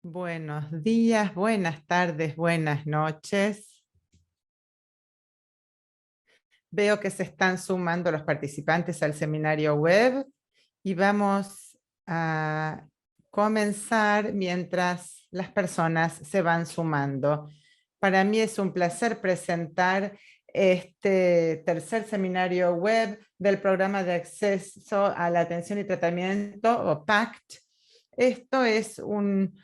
Buenos días, buenas tardes, buenas noches. Veo que se están sumando los participantes al seminario web y vamos a comenzar mientras las personas se van sumando. Para mí es un placer presentar este tercer seminario web del Programa de Acceso a la Atención y Tratamiento, o PACT. Esto es un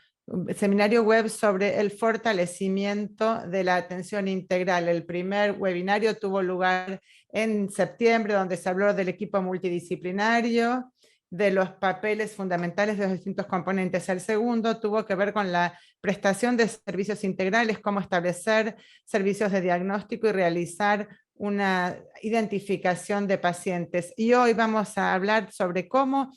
seminario web sobre el fortalecimiento de la atención integral. El primer webinario tuvo lugar en septiembre, donde se habló del equipo multidisciplinario, de los papeles fundamentales de los distintos componentes. El segundo tuvo que ver con la prestación de servicios integrales, cómo establecer servicios de diagnóstico y realizar una identificación de pacientes. Y hoy vamos a hablar sobre cómo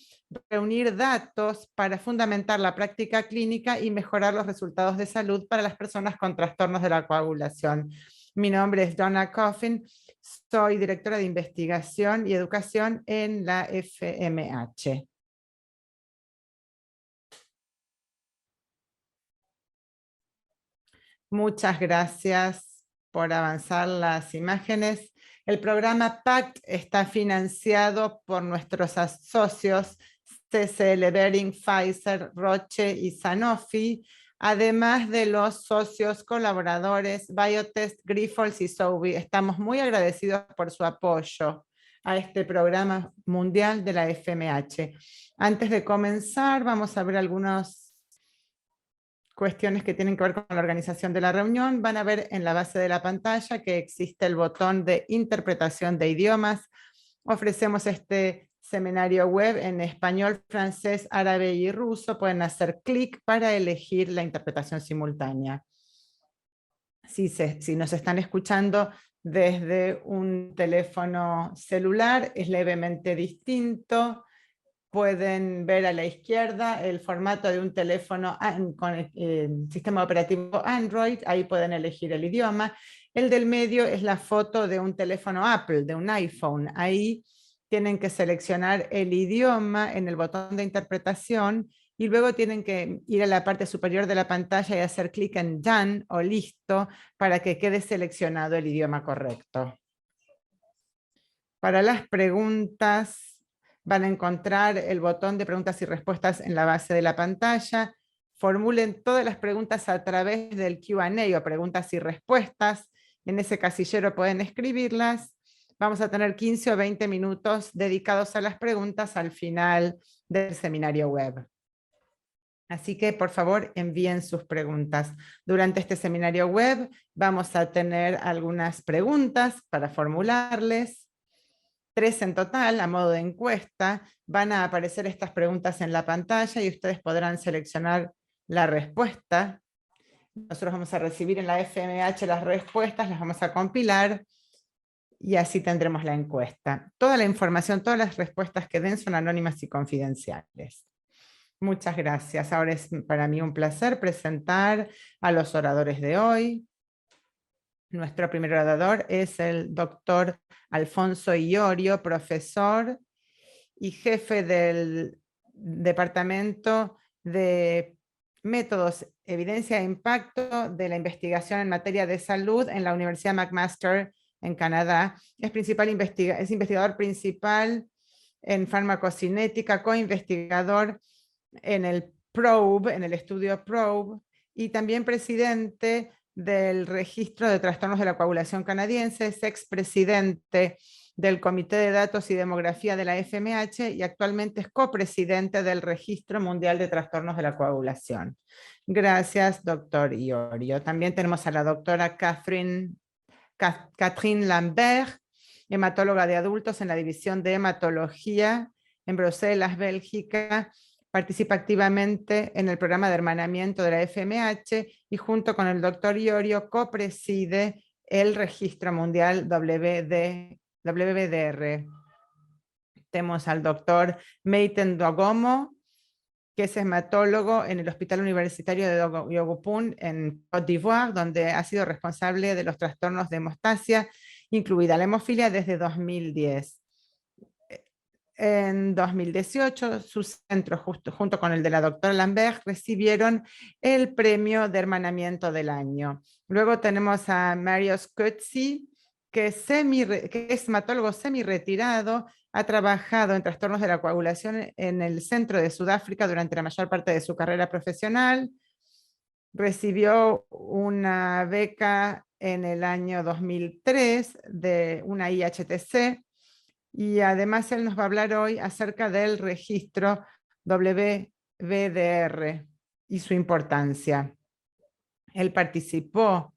reunir datos para fundamentar la práctica clínica y mejorar los resultados de salud para las personas con trastornos de la coagulación. Mi nombre es Donna Coffin, soy directora de investigación y educación en la FMH. Muchas gracias por avanzar las imágenes. El programa PACT está financiado por nuestros socios CSL Behring, Pfizer, Roche y Sanofi, además de los socios colaboradores Biotest, Grifols y Sobi. Estamos muy agradecidos por su apoyo a este programa mundial de la FMH. Antes de comenzar, vamos a ver algunos cuestiones que tienen que ver con la organización de la reunión. Van a ver en la base de la pantalla que existe el botón de interpretación de idiomas. Ofrecemos este seminario web en español, francés, árabe y ruso. Pueden hacer clic para elegir la interpretación simultánea. Si nos están escuchando desde un teléfono celular, es levemente distinto. Pueden ver a la izquierda el formato de un teléfono con el sistema operativo Android, ahí pueden elegir el idioma. El del medio es la foto de un teléfono Apple, de un iPhone. Ahí tienen que seleccionar el idioma en el botón de interpretación y luego tienen que ir a la parte superior de la pantalla y hacer clic en Done o Listo para que quede seleccionado el idioma correcto. Para las preguntas, van a encontrar el botón de preguntas y respuestas en la base de la pantalla. Formulen todas las preguntas a través del Q&A o preguntas y respuestas. En ese casillero pueden escribirlas. Vamos a tener 15 o 20 minutos dedicados a las preguntas al final del seminario web. Así que, por favor, envíen sus preguntas. Durante este seminario web vamos a tener algunas preguntas para formularles. 3 en total, a modo de encuesta. Van a aparecer estas preguntas en la pantalla y ustedes podrán seleccionar la respuesta. Nosotros vamos a recibir en la FMH las respuestas, las vamos a compilar y así tendremos la encuesta. Toda la información, todas las respuestas que den son anónimas y confidenciales. Muchas gracias. Ahora es para mí un placer presentar a los oradores de hoy. Nuestro primer orador es el doctor Alfonso Iorio, profesor y jefe del Departamento de Métodos, Evidencia e Impacto de la Investigación en Materia de Salud en la Universidad McMaster en Canadá. Es investigador principal en farmacocinética, co-investigador en el PROBE, en el estudio PROBE, y también presidente del Registro de Trastornos de la Coagulación canadiense, es expresidente del Comité de Datos y Demografía de la FMH y actualmente es copresidente del Registro Mundial de Trastornos de la Coagulación. Gracias, doctor Iorio. También tenemos a la doctora Catherine Lambert, hematóloga de adultos en la División de Hematología en Bruselas, Bélgica. Participa activamente en el programa de hermanamiento de la FMH y junto con el doctor Iorio copreside el Registro Mundial WBDR. Tenemos al doctor Meiten Dogomo, que es hematólogo en el Hospital Universitario de Yogopun en Côte d'Ivoire, donde ha sido responsable de los trastornos de hemostasia, incluida la hemofilia, desde 2010. En 2018, sus centros, junto con el de la doctora Lambert, recibieron el premio de hermanamiento del año. Luego tenemos a Mario Scuzzi, que es hematólogo semi-retirado, ha trabajado en trastornos de la coagulación en el centro de Sudáfrica durante la mayor parte de su carrera profesional. Recibió una beca en el año 2003 de una IHTC, y además él nos va a hablar hoy acerca del registro WBDR y su importancia. Él participó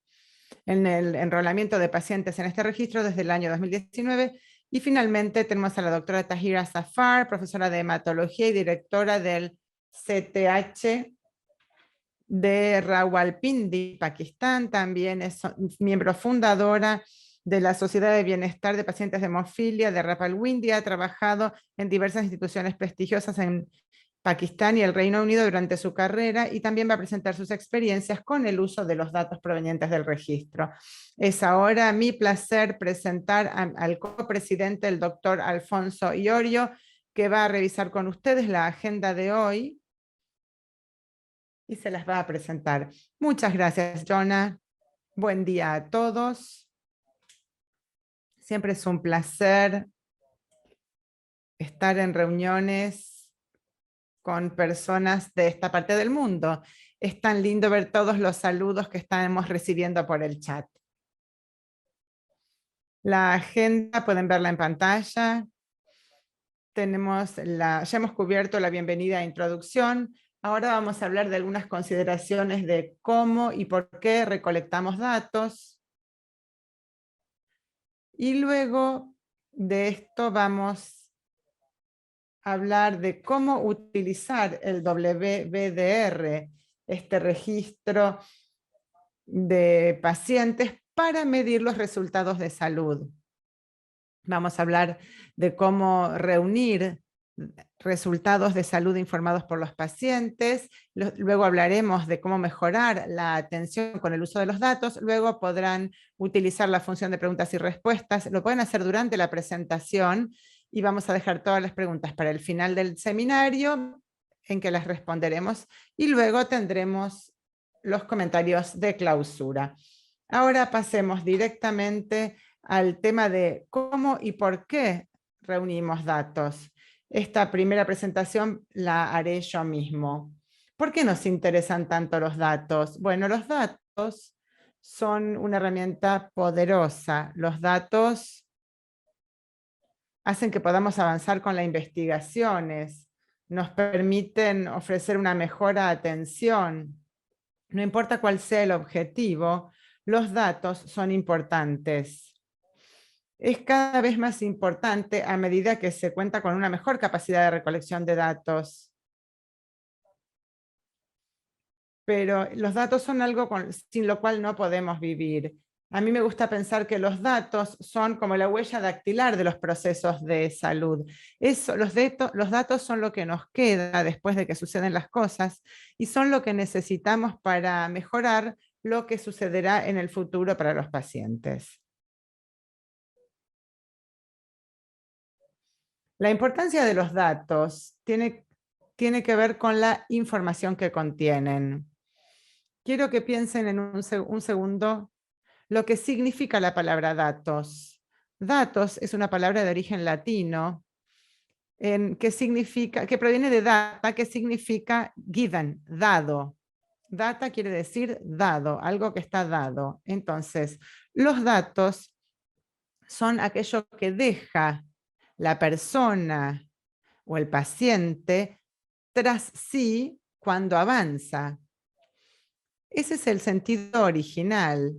en el enrolamiento de pacientes en este registro desde el año 2019. Y finalmente tenemos a la doctora Tahira Safar, profesora de hematología y directora del CTH de Rawalpindi, Pakistán. También es miembro fundadora de la Sociedad de Bienestar de Pacientes de Hemofilia de Rawalpindi. Ha trabajado en diversas instituciones prestigiosas en Pakistán y el Reino Unido durante su carrera, y también va a presentar sus experiencias con el uso de los datos provenientes del registro. Es ahora mi placer presentar al copresidente, el doctor Alfonso Iorio, que va a revisar con ustedes la agenda de hoy y se las va a presentar. Muchas gracias, Jonah. Buen día a todos. Siempre es un placer estar en reuniones con personas de esta parte del mundo. Es tan lindo ver todos los saludos que estamos recibiendo por el chat. La agenda pueden verla en pantalla. Ya hemos cubierto la bienvenida e introducción. Ahora vamos a hablar de algunas consideraciones de cómo y por qué recolectamos datos. Y luego de esto vamos a hablar de cómo utilizar el WBDR, este registro de pacientes, para medir los resultados de salud. Vamos a hablar de cómo reunir resultados de salud informados por los pacientes. Luego hablaremos de cómo mejorar la atención con el uso de los datos. Luego podrán utilizar la función de preguntas y respuestas. Lo pueden hacer durante la presentación y vamos a dejar todas las preguntas para el final del seminario, en que las responderemos, y luego tendremos los comentarios de clausura. Ahora pasemos directamente al tema de cómo y por qué reunimos datos. Esta primera presentación la haré yo mismo. ¿Por qué nos interesan tanto los datos? Bueno, los datos son una herramienta poderosa. Los datos hacen que podamos avanzar con las investigaciones, nos permiten ofrecer una mejor atención. No importa cuál sea el objetivo, los datos son importantes. Es cada vez más importante a medida que se cuenta con una mejor capacidad de recolección de datos. Pero los datos son algo sin lo cual no podemos vivir. A mí me gusta pensar que los datos son como la huella dactilar de los procesos de salud. Los datos son lo que nos queda después de que suceden las cosas, y son lo que necesitamos para mejorar lo que sucederá en el futuro para los pacientes. La importancia de los datos tiene que ver con la información que contienen. Quiero que piensen en un segundo lo que significa la palabra datos. Datos es una palabra de origen latino que proviene de data, que significa given, dado. Data quiere decir dado, algo que está dado. Entonces, los datos son aquello que deja la persona o el paciente tras sí cuando avanza. Ese es el sentido original.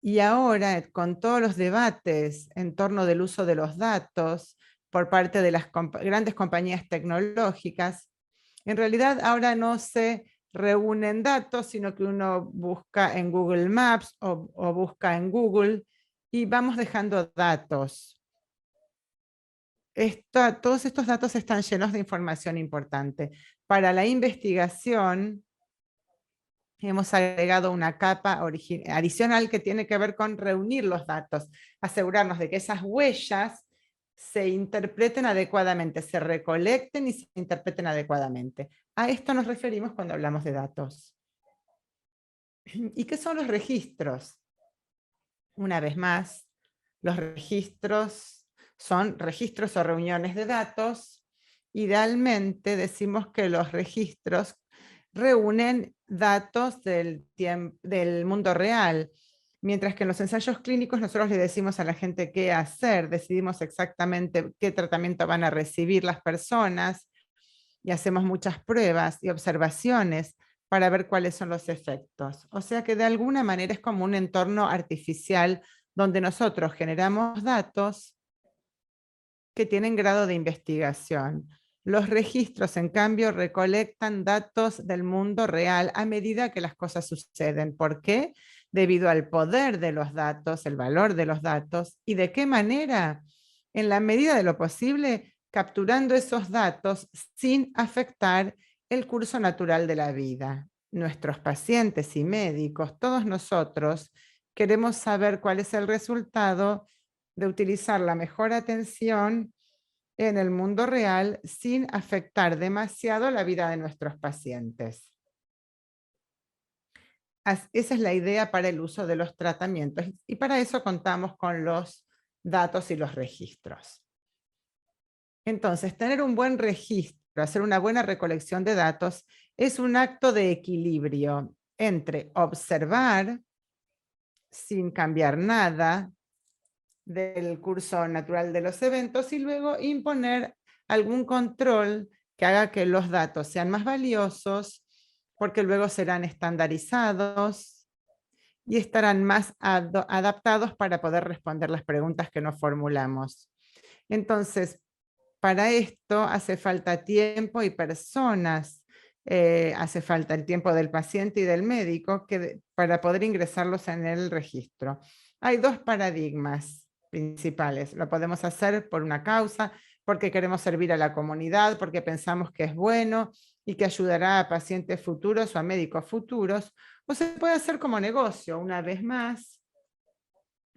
Y ahora, con todos los debates en torno del uso de los datos por parte de las grandes compañías tecnológicas, en realidad ahora no se reúnen datos, sino que uno busca en Google Maps o busca en Google, y vamos dejando datos. Todos estos datos están llenos de información importante. Para la investigación, hemos agregado una capa adicional que tiene que ver con reunir los datos, asegurarnos de que esas huellas se interpreten adecuadamente, se recolecten y se interpreten adecuadamente. A esto nos referimos cuando hablamos de datos. ¿Y qué son los registros? Una vez más, los registros son registros o reuniones de datos. Idealmente decimos que los registros reúnen datos del mundo real, mientras que en los ensayos clínicos nosotros le decimos a la gente qué hacer, decidimos exactamente qué tratamiento van a recibir las personas y hacemos muchas pruebas y observaciones para ver cuáles son los efectos. O sea que de alguna manera es como un entorno artificial donde nosotros generamos datos que tienen grado de investigación. Los registros, en cambio, recolectan datos del mundo real a medida que las cosas suceden. ¿Por qué? Debido al poder de los datos, el valor de los datos, y de qué manera, en la medida de lo posible, capturando esos datos sin afectar el curso natural de la vida. Nuestros pacientes y médicos, todos nosotros, queremos saber cuál es el resultado de utilizar la mejor atención en el mundo real sin afectar demasiado la vida de nuestros pacientes. Esa es la idea para el uso de los tratamientos y para eso contamos con los datos y los registros. Entonces, tener un buen registro, hacer una buena recolección de datos es un acto de equilibrio entre observar sin cambiar nada del curso natural de los eventos y luego imponer algún control que haga que los datos sean más valiosos porque luego serán estandarizados y estarán más adaptados para poder responder las preguntas que nos formulamos. Entonces, para esto hace falta tiempo y personas, hace falta el tiempo del paciente y del médico para poder ingresarlos en el registro. Hay dos paradigmas principales. Lo podemos hacer por una causa, porque queremos servir a la comunidad, porque pensamos que es bueno y que ayudará a pacientes futuros o a médicos futuros, o se puede hacer como negocio. Una vez más,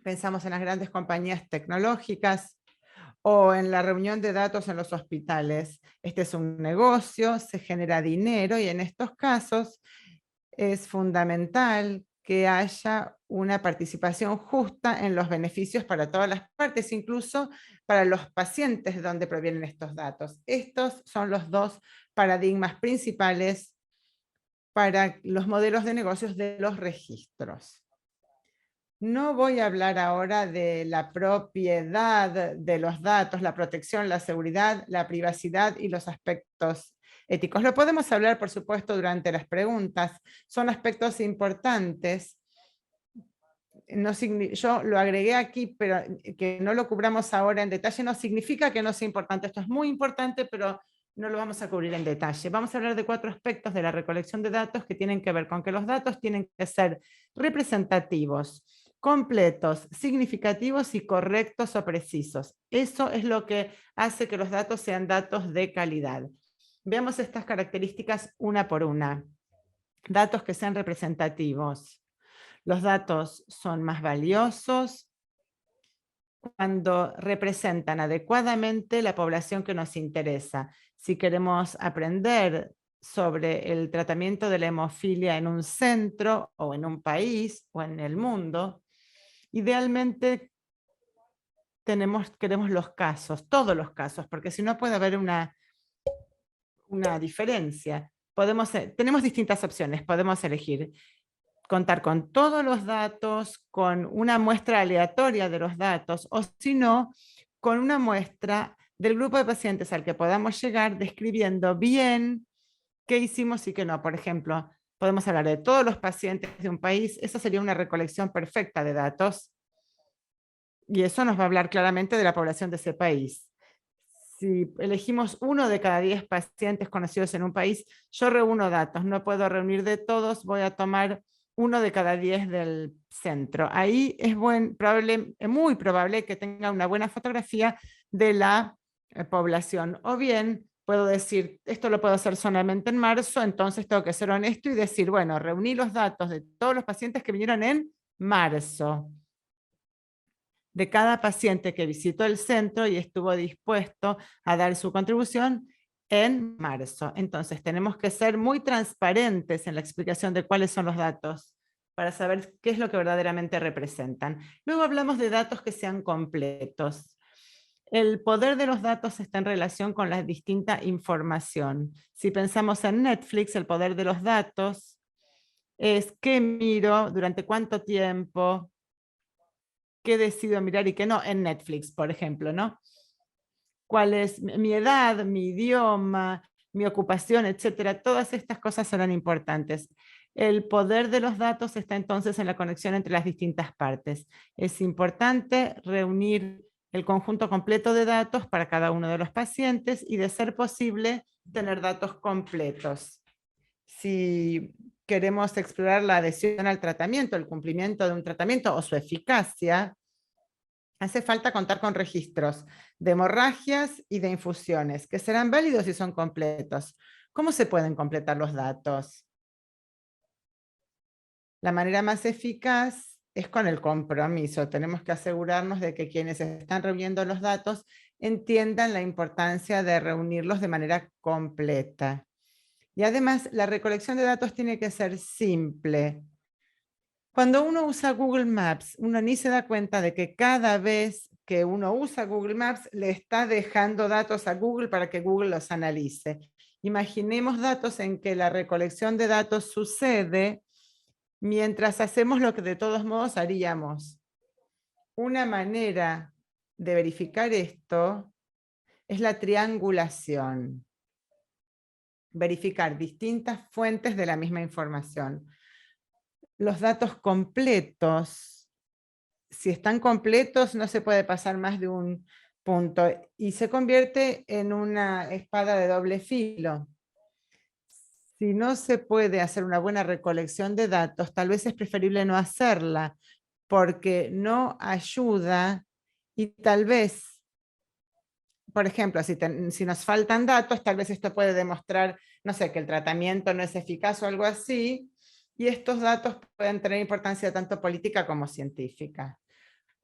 pensamos en las grandes compañías tecnológicas o en la reunión de datos en los hospitales. Este es un negocio, se genera dinero y en estos casos es fundamental que haya una participación justa en los beneficios para todas las partes, incluso para los pacientes de donde provienen estos datos. Estos son los dos paradigmas principales para los modelos de negocios de los registros. No voy a hablar ahora de la propiedad de los datos, la protección, la seguridad, la privacidad y los aspectos éticos. Lo podemos hablar, por supuesto, durante las preguntas. Son aspectos importantes. No, yo lo agregué aquí, pero que no lo cubramos ahora en detalle no significa que no sea importante. Esto es muy importante, pero no lo vamos a cubrir en detalle. Vamos a hablar de 4 aspectos de la recolección de datos que tienen que ver con que los datos tienen que ser representativos, completos, significativos y correctos o precisos. Eso es lo que hace que los datos sean datos de calidad. Veamos estas características una por una. Datos que sean representativos. Los datos son más valiosos cuando representan adecuadamente la población que nos interesa. Si queremos aprender sobre el tratamiento de la hemofilia en un centro o en un país o en el mundo, idealmente queremos los casos, todos los casos, porque si no puede haber una diferencia. Tenemos distintas opciones, podemos elegir contar con todos los datos, con una muestra aleatoria de los datos, o si no, con una muestra del grupo de pacientes al que podamos llegar describiendo bien qué hicimos y qué no. Por ejemplo, podemos hablar de todos los pacientes de un país, esa sería una recolección perfecta de datos, y eso nos va a hablar claramente de la población de ese país. Si elegimos 1 de cada 10 pacientes conocidos en un país, yo reúno datos, no puedo reunir de todos, voy a tomar 1 de cada 10 del centro. Ahí es muy probable que tenga una buena fotografía de la población. O bien puedo decir, esto lo puedo hacer solamente en marzo, entonces tengo que ser honesto y decir, bueno, reuní los datos de todos los pacientes que vinieron en marzo. de cada paciente que visitó el centro y estuvo dispuesto a dar su contribución en marzo. Entonces, tenemos que ser muy transparentes en la explicación de cuáles son los datos para saber qué es lo que verdaderamente representan. Luego hablamos de datos que sean completos. El poder de los datos está en relación con la distinta información. Si pensamos en Netflix, el poder de los datos es qué miro, durante cuánto tiempo, qué decido mirar y qué no en Netflix, por ejemplo, ¿no? Cuál es mi edad, mi idioma, mi ocupación, etcétera. Todas estas cosas serán importantes. El poder de los datos está entonces en la conexión entre las distintas partes. Es importante reunir el conjunto completo de datos para cada uno de los pacientes y, de ser posible, tener datos completos. Si queremos explorar la adhesión al tratamiento, el cumplimiento de un tratamiento o su eficacia, hace falta contar con registros de hemorragias y de infusiones, que serán válidos si son completos. ¿Cómo se pueden completar los datos? La manera más eficaz es con el compromiso. Tenemos que asegurarnos de que quienes están reuniendo los datos entiendan la importancia de reunirlos de manera completa. Y además, la recolección de datos tiene que ser simple. Cuando uno usa Google Maps, uno ni se da cuenta de que cada vez que uno usa Google Maps le está dejando datos a Google para que Google los analice. Imaginemos datos en que la recolección de datos sucede mientras hacemos lo que de todos modos haríamos. Una manera de verificar esto es la triangulación. Verificar distintas fuentes de la misma información. Los datos completos, si están completos, no se puede pasar más de un punto y se convierte en una espada de doble filo. Si no se puede hacer una buena recolección de datos, tal vez es preferible no hacerla, porque no ayuda y tal vez, por ejemplo, si nos faltan datos, tal vez esto puede demostrar, no sé, que el tratamiento no es eficaz o algo así, y estos datos pueden tener importancia tanto política como científica.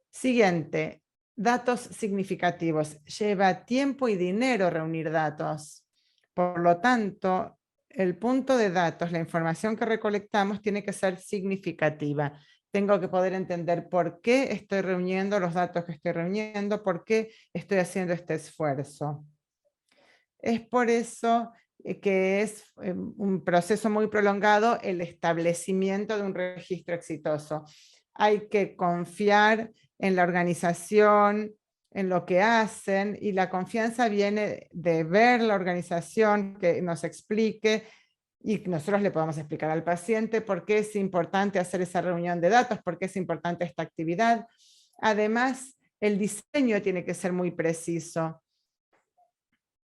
Siguiente, datos significativos. Lleva tiempo y dinero reunir datos. Por lo tanto, el punto de datos, la información que recolectamos, tiene que ser significativa. Tengo que poder entender por qué estoy reuniendo los datos que estoy reuniendo, por qué estoy haciendo este esfuerzo. Es por eso que es un proceso muy prolongado el establecimiento de un registro exitoso. Hay que confiar en la organización, en lo que hacen, y la confianza viene de ver la organización que nos explique y nosotros le podamos explicar al paciente por qué es importante hacer esa reunión de datos, por qué es importante esta actividad. Además, el diseño tiene que ser muy preciso.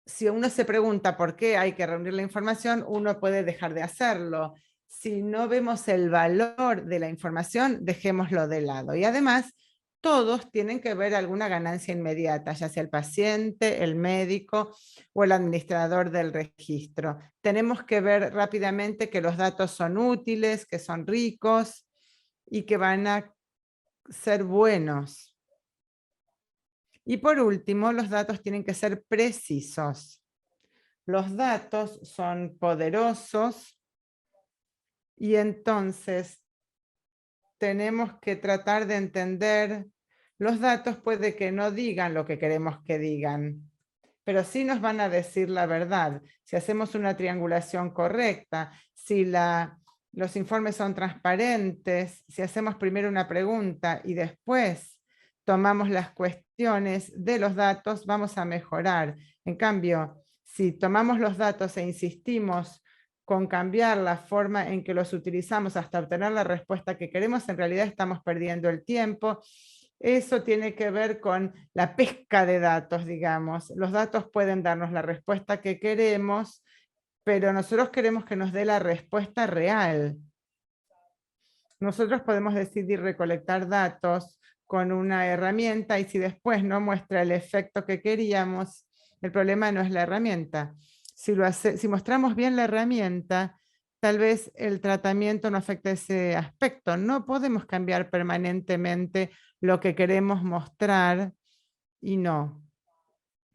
Si uno se pregunta por qué hay que reunir la información, uno puede dejar de hacerlo. Si no vemos el valor de la información, dejémoslo de lado. Y además, todos tienen que ver alguna ganancia inmediata, ya sea el paciente, el médico o el administrador del registro. Tenemos que ver rápidamente que los datos son útiles, que son ricos y que van a ser buenos. Y por último, los datos tienen que ser precisos. Los datos son poderosos y entonces tenemos que tratar de entender. Los datos puede que no digan lo que queremos que digan, pero sí nos van a decir la verdad. Si hacemos una triangulación correcta, si los informes son transparentes, si hacemos primero una pregunta y después tomamos las cuestiones de los datos, vamos a mejorar. En cambio, si tomamos los datos e insistimos con cambiar la forma en que los utilizamos hasta obtener la respuesta que queremos, en realidad estamos perdiendo el tiempo. Eso tiene que ver con la pesca de datos, digamos. Los datos pueden darnos la respuesta que queremos, pero nosotros queremos que nos dé la respuesta real. Nosotros podemos decidir recolectar datos con una herramienta y si después no muestra el efecto que queríamos, el problema no es la herramienta. Si mostramos bien la herramienta, tal vez el tratamiento no afecta ese aspecto. No podemos cambiar permanentemente lo que queremos mostrar y no.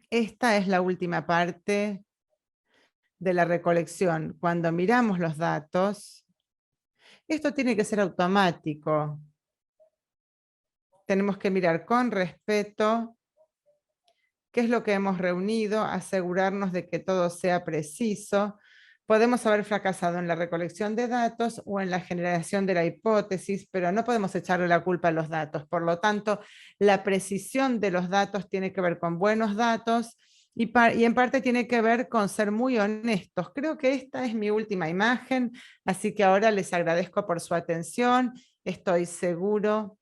Esta es la última parte de la recolección. Cuando miramos los datos, esto tiene que ser automático. Tenemos que mirar con respeto qué es lo que hemos reunido, asegurarnos de que todo sea preciso. Podemos haber fracasado en la recolección de datos o en la generación de la hipótesis, pero no podemos echarle la culpa a los datos. Por lo tanto, la precisión de los datos tiene que ver con buenos datos y en parte tiene que ver con ser muy honestos. Creo que esta es mi última imagen, así que ahora les agradezco por su atención. Estoy seguro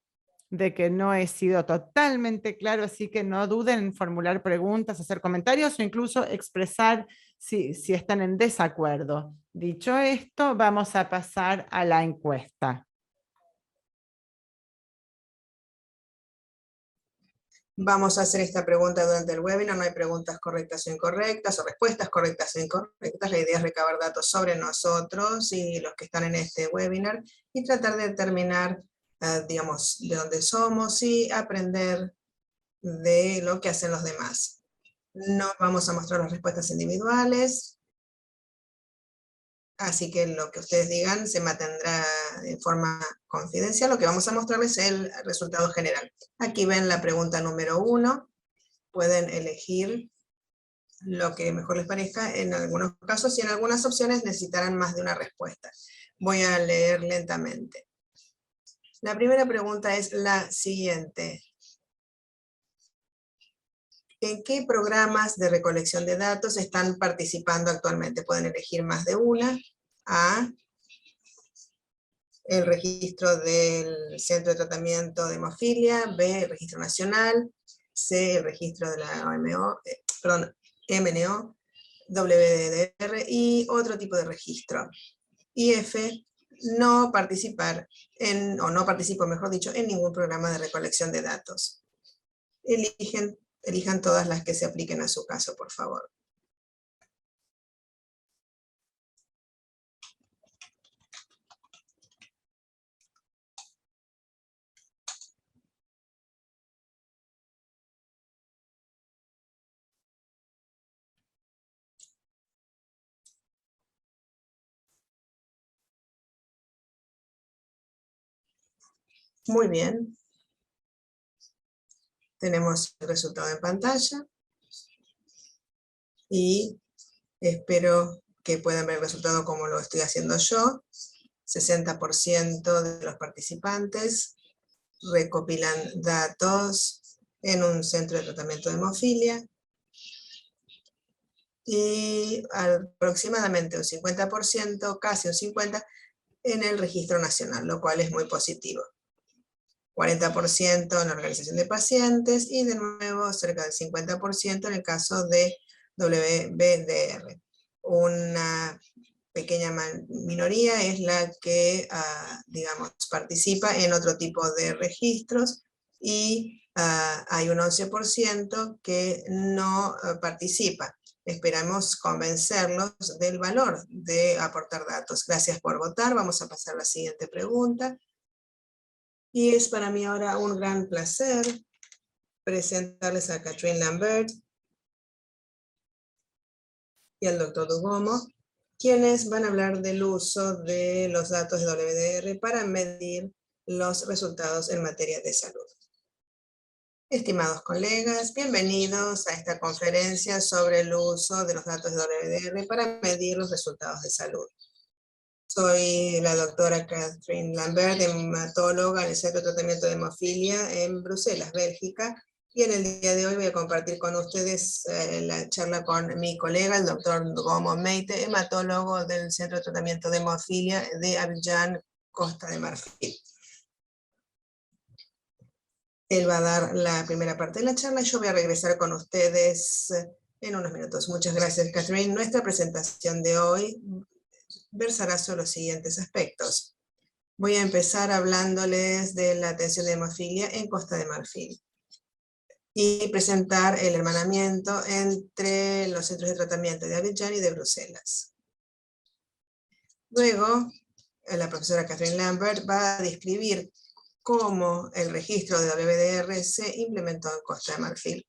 de que no he sido totalmente claro, así que no duden en formular preguntas, hacer comentarios o incluso expresar si están en desacuerdo. Dicho esto, vamos a pasar a la encuesta. Vamos a hacer esta pregunta durante el webinar. No hay preguntas correctas o incorrectas o respuestas correctas o incorrectas. La idea es recabar datos sobre nosotros y los que están en este webinar y tratar de determinar, digamos, de dónde somos y aprender de lo que hacen los demás. No vamos a mostrar las respuestas individuales, así que lo que ustedes digan se mantendrá en forma confidencial. Lo que vamos a mostrarles es el resultado general. Aquí ven la pregunta número 1. Pueden elegir lo que mejor les parezca en algunos casos y en algunas opciones necesitarán más de una respuesta. Voy a leer lentamente. La primera pregunta es la siguiente. ¿En qué programas de recolección de datos están participando actualmente? Pueden elegir más de una. A, el registro del Centro de Tratamiento de Hemofilia. B, el registro nacional. C, el registro de la MNO. WDR y otro tipo de registro. Y F, no participar o no participo, mejor dicho, en ningún programa de recolección de datos. Elijan todas las que se apliquen a su caso, por favor. Muy bien. Tenemos el resultado en pantalla. Y espero que puedan ver el resultado como lo estoy haciendo yo. 60% de los participantes recopilan datos en un centro de tratamiento de hemofilia. Y aproximadamente un 50%, casi un 50%, en el registro nacional, lo cual es muy positivo. 40% en la organización de pacientes y de nuevo cerca del 50% en el caso de WBDR. Una pequeña minoría es la que, digamos, participa en otro tipo de registros y hay un 11% que no participa. Esperamos convencerlos del valor de aportar datos. Gracias por votar. Vamos a pasar a la siguiente pregunta. Y es para mí ahora un gran placer presentarles a Catherine Lambert y al doctor Dugomo, quienes van a hablar del uso de los datos de WDR para medir los resultados en materia de salud. Estimados colegas, bienvenidos a esta conferencia sobre el uso de los datos de WDR para medir los resultados de salud. Soy la doctora Catherine Lambert, hematóloga en el Centro de Tratamiento de Hemofilia en Bruselas, Bélgica, y en el día de hoy voy a compartir con ustedes la charla con mi colega, el doctor Gomo Meite, hematólogo del Centro de Tratamiento de Hemofilia de Abidjan, Costa de Marfil. Él va a dar la primera parte de la charla y yo voy a regresar con ustedes en unos minutos. Muchas gracias, Catherine. Nuestra presentación de hoy versará sobre los siguientes aspectos. Voy a empezar hablándoles de la atención de hemofilia en Costa de Marfil y presentar el hermanamiento entre los centros de tratamiento de Abidjan y de Bruselas. Luego, la profesora Catherine Lambert va a describir cómo el registro de WDR se implementó en Costa de Marfil.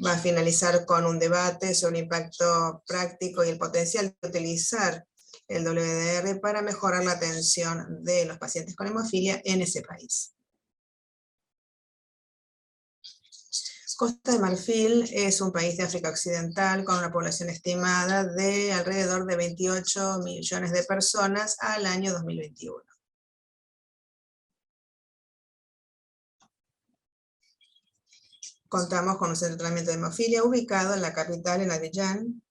Va a finalizar con un debate sobre el impacto práctico y el potencial de utilizar el WDR para mejorar la atención de los pacientes con hemofilia en ese país. Costa de Marfil es un país de África Occidental con una población estimada de alrededor de 28 millones de personas al año 2021. Contamos con un centro de tratamiento de hemofilia ubicado en la capital, en Abiyán,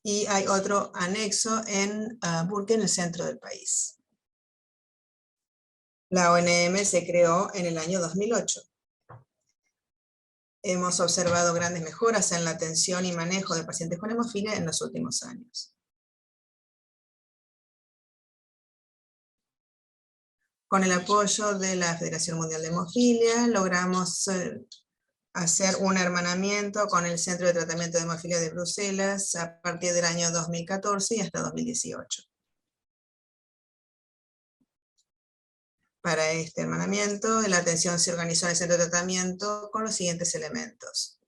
y hay otro anexo en Burque, en el centro del país. La ONM se creó en el año 2008. Hemos observado grandes mejoras en la atención y manejo de pacientes con hemofilia en los últimos años. Con el apoyo de la Federación Mundial de Hemofilia, logramos hacer un hermanamiento con el Centro de Tratamiento de Hemofilia de Bruselas a partir del año 2014 y hasta 2018. Para este hermanamiento, la atención se organizó en el centro de tratamiento con los siguientes elementos.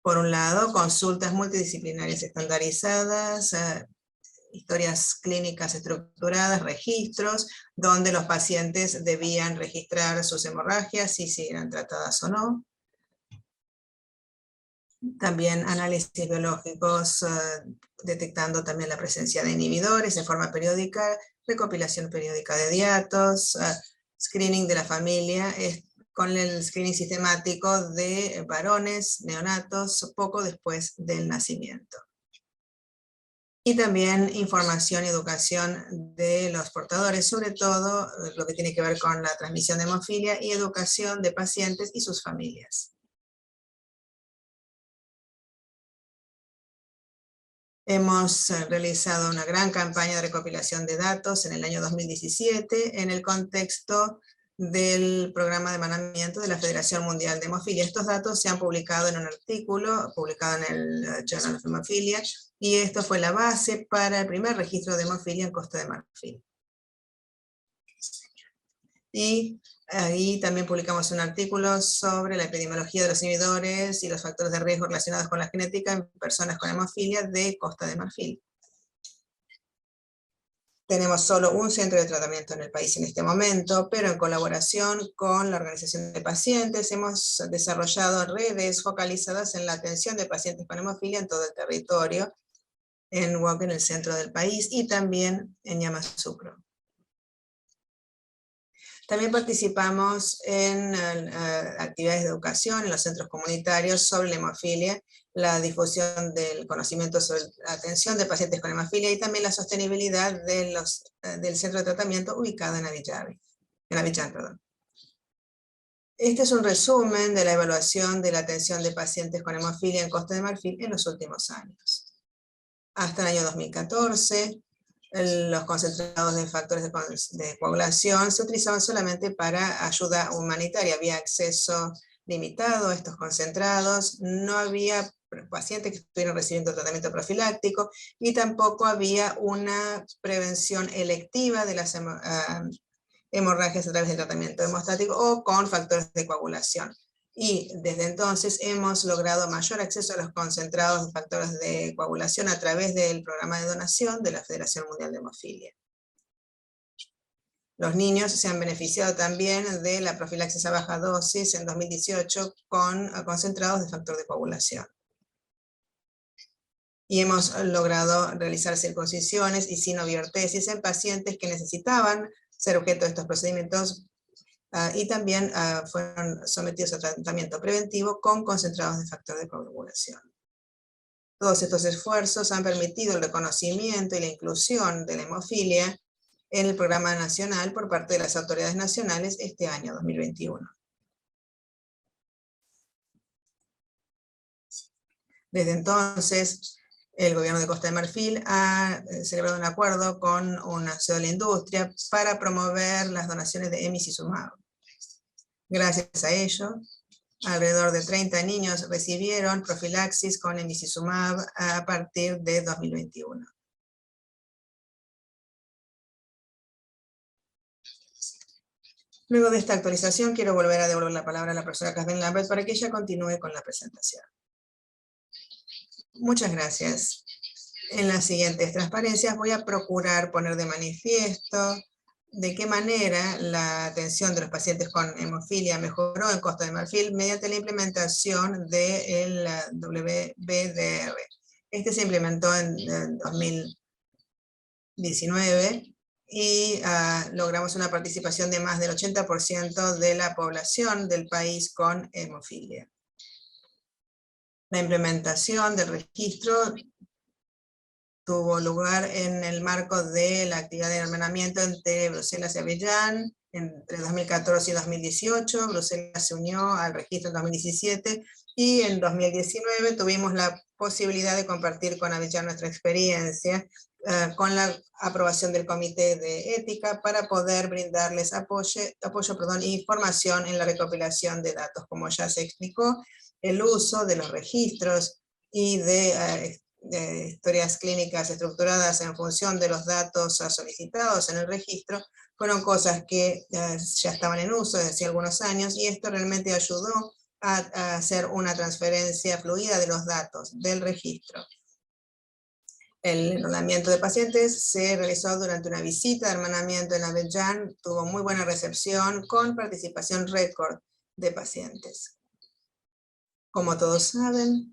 Por un lado, consultas multidisciplinarias estandarizadas, historias clínicas estructuradas, registros, donde los pacientes debían registrar sus hemorragias y si eran tratadas o no. También análisis biológicos, detectando también la presencia de inhibidores de forma periódica, recopilación periódica de datos, screening de la familia, con el screening sistemático de varones, neonatos, poco después del nacimiento. Y también información y educación de los portadores, sobre todo lo que tiene que ver con la transmisión de hemofilia y educación de pacientes y sus familias. Hemos realizado una gran campaña de recopilación de datos en el año 2017 en el contexto del programa de hermanamiento de la Federación Mundial de Hemofilia. Estos datos se han publicado en un artículo publicado en el Journal of Hemophilia y esto fue la base para el primer registro de hemofilia en Costa de Marfil. Y ahí también publicamos un artículo sobre la epidemiología de los inhibidores y los factores de riesgo relacionados con la genética en personas con hemofilia de Costa de Marfil. Tenemos solo un centro de tratamiento en el país en este momento, pero en colaboración con la organización de pacientes hemos desarrollado redes focalizadas en la atención de pacientes con hemofilia en todo el territorio, en Huaca, en el centro del país, y también en Yamoussoukro. También participamos en actividades de educación en los centros comunitarios sobre la hemofilia, la difusión del conocimiento sobre la atención de pacientes con hemofilia y también la sostenibilidad de del centro de tratamiento ubicado en Abiyán. Este es un resumen de la evaluación de la atención de pacientes con hemofilia en Costa de Marfil en los últimos años. Hasta el año 2014, los concentrados de factores de coagulación se utilizaban solamente para ayuda humanitaria. Había acceso limitado a estos concentrados, no había pacientes que estuvieran recibiendo tratamiento profiláctico y tampoco había una prevención electiva de las hemorragias a través del tratamiento hemostático o con factores de coagulación. Y desde entonces hemos logrado mayor acceso a los concentrados de factores de coagulación a través del programa de donación de la Federación Mundial de Hemofilia. Los niños se han beneficiado también de la profilaxis a baja dosis en 2018 con concentrados de factor de coagulación. Y hemos logrado realizar circuncisiones y sinobiortesis en pacientes que necesitaban ser objeto de estos procedimientos y también fueron sometidos a tratamiento preventivo con concentrados de factor de coagulación. Todos estos esfuerzos han permitido el reconocimiento y la inclusión de la hemofilia en el programa nacional por parte de las autoridades nacionales este año 2021. Desde entonces, el gobierno de Costa de Marfil ha celebrado un acuerdo con una pseudoindustria para promover las donaciones de emicizumab. Gracias a ello, Alrededor de 30 niños recibieron profilaxis con emicizumab a partir de 2021. Luego de esta actualización, quiero volver a devolver la palabra a la profesora Kathleen Lambert para que ella continúe con la presentación. Muchas gracias. En las siguientes transparencias voy a procurar poner de manifiesto de qué manera la atención de los pacientes con hemofilia mejoró en Costa de Marfil mediante la implementación del WBDR. Este se implementó en 2019 y logramos una participación de más del 80% de la población del país con hemofilia. La implementación del registro tuvo lugar en el marco de la actividad de hermanamiento entre Bruselas y Abiyán entre 2014 y 2018. Bruselas se unió al registro en 2017 y en 2019 tuvimos la posibilidad de compartir con Abiyán nuestra experiencia con la aprobación del Comité de Ética para poder brindarles apoyo e información en la recopilación de datos. Como ya se explicó, el uso de los registros y de historias clínicas estructuradas en función de los datos solicitados en el registro fueron cosas que ya estaban en uso desde hace algunos años, y esto realmente ayudó a hacer una transferencia fluida de los datos del registro. El enrolamiento de pacientes se realizó durante una visita de hermanamiento en Abiyán, tuvo muy buena recepción con participación récord de pacientes. Como todos saben,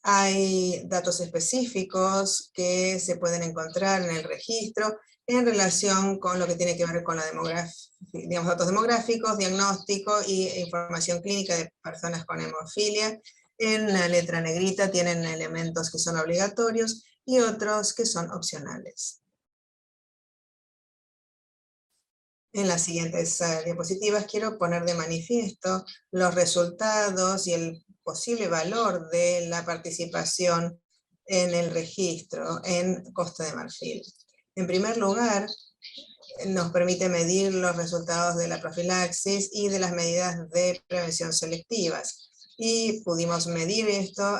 hay datos específicos que se pueden encontrar en el registro en relación con lo que tiene que ver con la demografía, digamos, datos demográficos, diagnóstico e información clínica de personas con hemofilia. En la letra negrita tienen elementos que son obligatorios y otros que son opcionales. En las siguientes diapositivas quiero poner de manifiesto los resultados y el posible valor de la participación en el registro en Costa de Marfil. En primer lugar, nos permite medir los resultados de la profilaxis y de las medidas de prevención selectivas. Y pudimos medir esto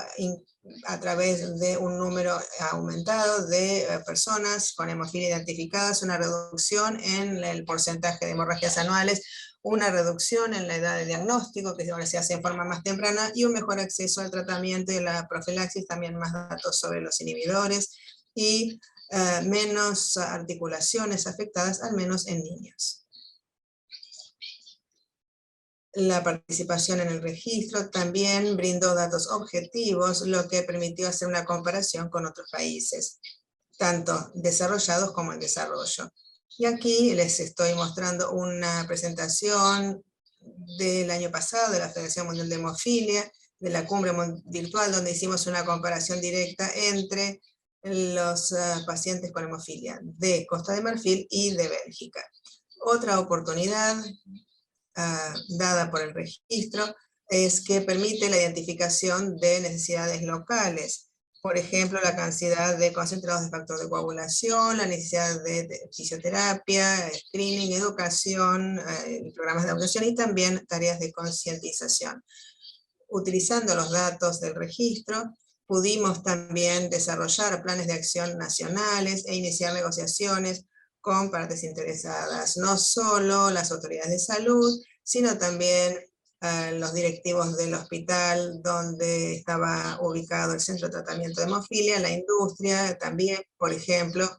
a través de un número aumentado de personas con hemofilia identificadas, una reducción en el porcentaje de hemorragias anuales, una reducción en la edad de diagnóstico, que ahora se hace en forma más temprana, y un mejor acceso al tratamiento y la profilaxis, también más datos sobre los inhibidores, y menos articulaciones afectadas, al menos en niños. La participación en el registro también brindó datos objetivos, lo que permitió hacer una comparación con otros países, tanto desarrollados como en desarrollo. Y aquí les estoy mostrando una presentación del año pasado de la Federación Mundial de Hemofilia, de la cumbre virtual, donde hicimos una comparación directa entre los pacientes con hemofilia de Costa de Marfil y de Bélgica. Otra oportunidad dada por el registro es que permite la identificación de necesidades locales. Por ejemplo, la cantidad de concentrados de factor de coagulación, la necesidad de fisioterapia, screening, educación, programas de educación y también tareas de concientización. Utilizando los datos del registro, pudimos también desarrollar planes de acción nacionales e iniciar negociaciones con partes interesadas, no solo las autoridades de salud, sino también los directivos del hospital donde estaba ubicado el centro de tratamiento de hemofilia, la industria, también, por ejemplo,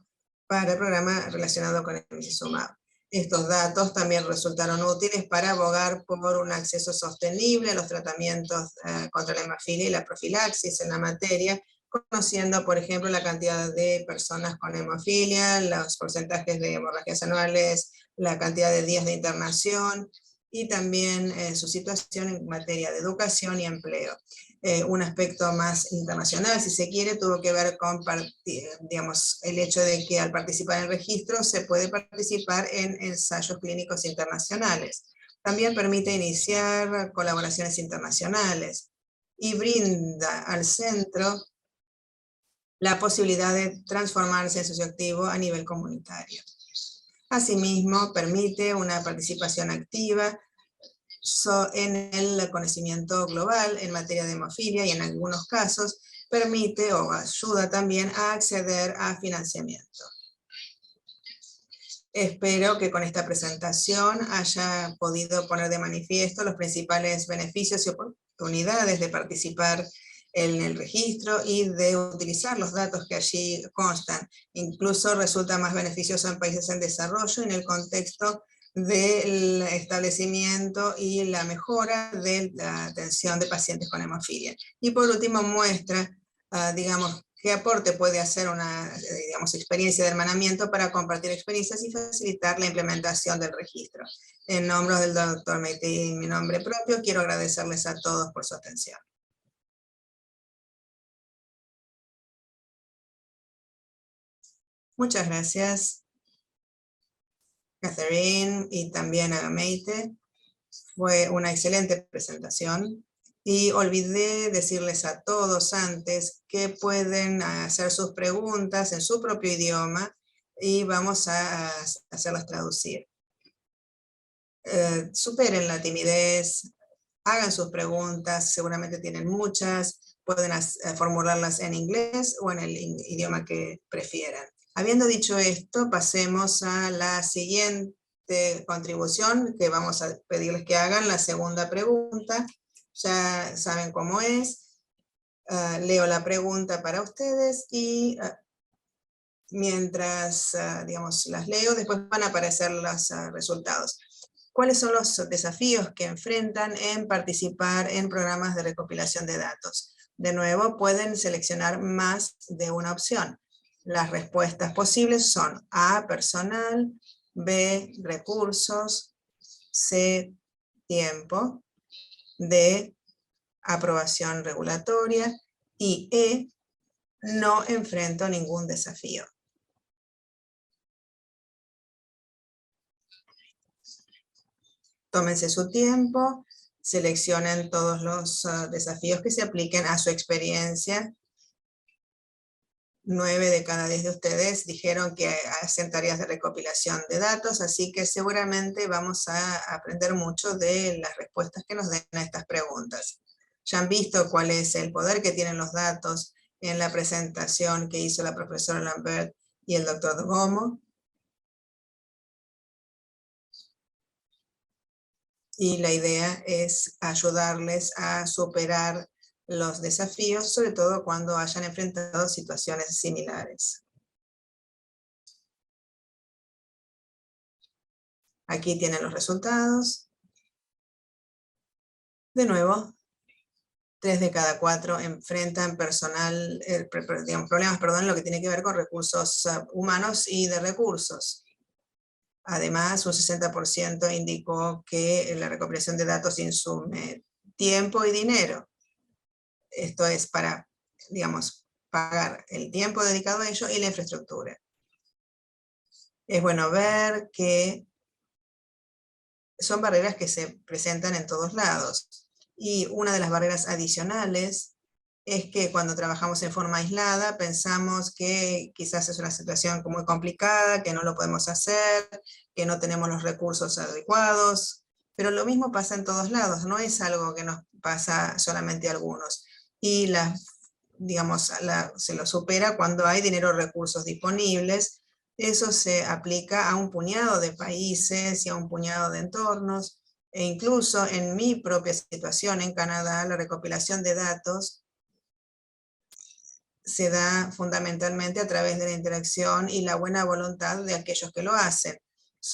para el programa relacionado con el emicizumab. Estos datos también resultaron útiles para abogar por un acceso sostenible a los tratamientos contra la hemofilia y la profilaxis en la materia, conociendo, por ejemplo, la cantidad de personas con hemofilia, los porcentajes de hemorragias anuales, la cantidad de días de internación y también su situación en materia de educación y empleo. Un aspecto más internacional, si se quiere, tuvo que ver con, digamos, el hecho de que al participar en el registro se puede participar en ensayos clínicos internacionales. También permite iniciar colaboraciones internacionales y brinda al centro la posibilidad de transformarse en socioactivo a nivel comunitario. Asimismo, permite una participación activa en el conocimiento global en materia de hemofilia y en algunos casos permite o ayuda también a acceder a financiamiento. Espero que con esta presentación haya podido poner de manifiesto los principales beneficios y oportunidades de participar en el registro y de utilizar los datos que allí constan. Incluso resulta más beneficioso en países en desarrollo en el contexto del establecimiento y la mejora de la atención de pacientes con hemofilia. Y por último muestra, digamos, qué aporte puede hacer una experiencia de hermanamiento para compartir experiencias y facilitar la implementación del registro. En nombre del Dr. Meite y mi nombre propio, quiero agradecerles a todos por su atención. Muchas gracias, Catherine, y también a Meite. Fue una excelente presentación. Y olvidé decirles a todos antes que pueden hacer sus preguntas en su propio idioma y vamos a hacerlas traducir. Superen la timidez, hagan sus preguntas, seguramente tienen muchas, pueden formularlas en inglés o en el idioma que prefieran. Habiendo dicho esto, pasemos a la siguiente contribución que vamos a pedirles que hagan, la segunda pregunta. Ya saben cómo es. Leo la pregunta para ustedes y mientras digamos, las leo, después van a aparecer los resultados. ¿Cuáles son los desafíos que enfrentan en participar en programas de recopilación de datos? De nuevo, pueden seleccionar más de una opción. Las respuestas posibles son A, personal, B, recursos, C, tiempo, D, aprobación regulatoria y E, no enfrento ningún desafío. Tómense su tiempo, seleccionen todos los desafíos que se apliquen a su experiencia. 9 de cada 10 de ustedes dijeron que hacen tareas de recopilación de datos, así que seguramente vamos a aprender mucho de las respuestas que nos den a estas preguntas. Ya han visto cuál es el poder que tienen los datos en la presentación que hizo la profesora Lambert y el doctor Gomo. Y la idea es ayudarles a superar los desafíos, sobre todo cuando hayan enfrentado situaciones similares. Aquí tienen los resultados. De nuevo, 3 de cada 4 enfrentan problemas en lo que tiene que ver con recursos humanos y de recursos. Además, un 60% indicó que la recopilación de datos insume tiempo y dinero. Esto es para, digamos, pagar el tiempo dedicado a ello y la infraestructura. Es bueno ver que son barreras que se presentan en todos lados. Y una de las barreras adicionales es que cuando trabajamos en forma aislada pensamos que quizás es una situación muy complicada, que no lo podemos hacer, que no tenemos los recursos adecuados, pero lo mismo pasa en todos lados, no es algo que nos pasa solamente a algunos. Y digamos, se lo supera cuando hay dinero o recursos disponibles. Eso se aplica a un puñado de países y a un puñado de entornos. E incluso en mi propia situación en Canadá, la recopilación de datos se da fundamentalmente a través de la interacción y la buena voluntad de aquellos que lo hacen.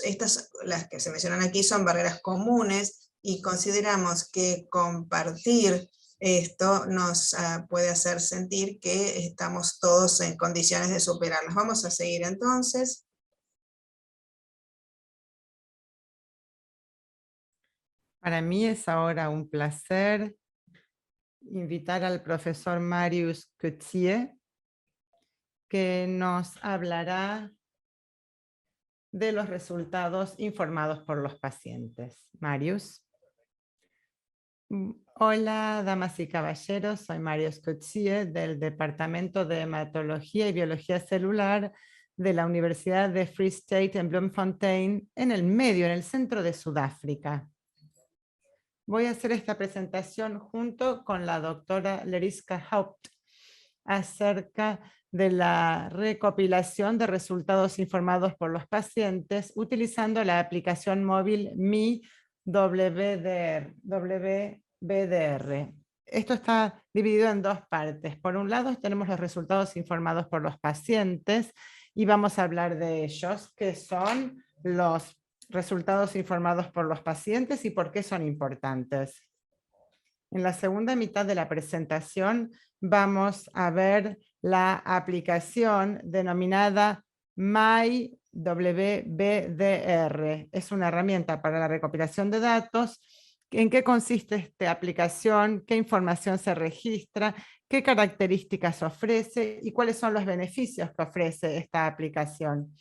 Estas, las que se mencionan aquí, son barreras comunes y consideramos que compartir esto nos puede hacer sentir que estamos todos en condiciones de superarlas. Vamos a seguir entonces. Para mí es ahora un placer invitar al profesor Marius Coetzee, que nos hablará de los resultados informados por los pacientes. Marius. Hola, damas y caballeros, soy Marius Coetzee del Departamento de Hematología y Biología Celular de la Universidad de Free State en Bloemfontein, en el centro de Sudáfrica. Voy a hacer esta presentación junto con la doctora Leriska Haupt acerca de la recopilación de resultados informados por los pacientes utilizando la aplicación móvil Mi WBDR. Esto está dividido en dos partes. Por un lado tenemos los resultados informados por los pacientes y vamos a hablar de ellos, que son los resultados informados por los pacientes y por qué son importantes. En la segunda mitad de la presentación vamos a ver la aplicación denominada MyWBDR. Es una herramienta para la recopilación de datos. ¿En qué consiste esta aplicación? ¿Qué información se registra? ¿Qué características ofrece? ¿Y cuáles son los beneficios que ofrece esta aplicación?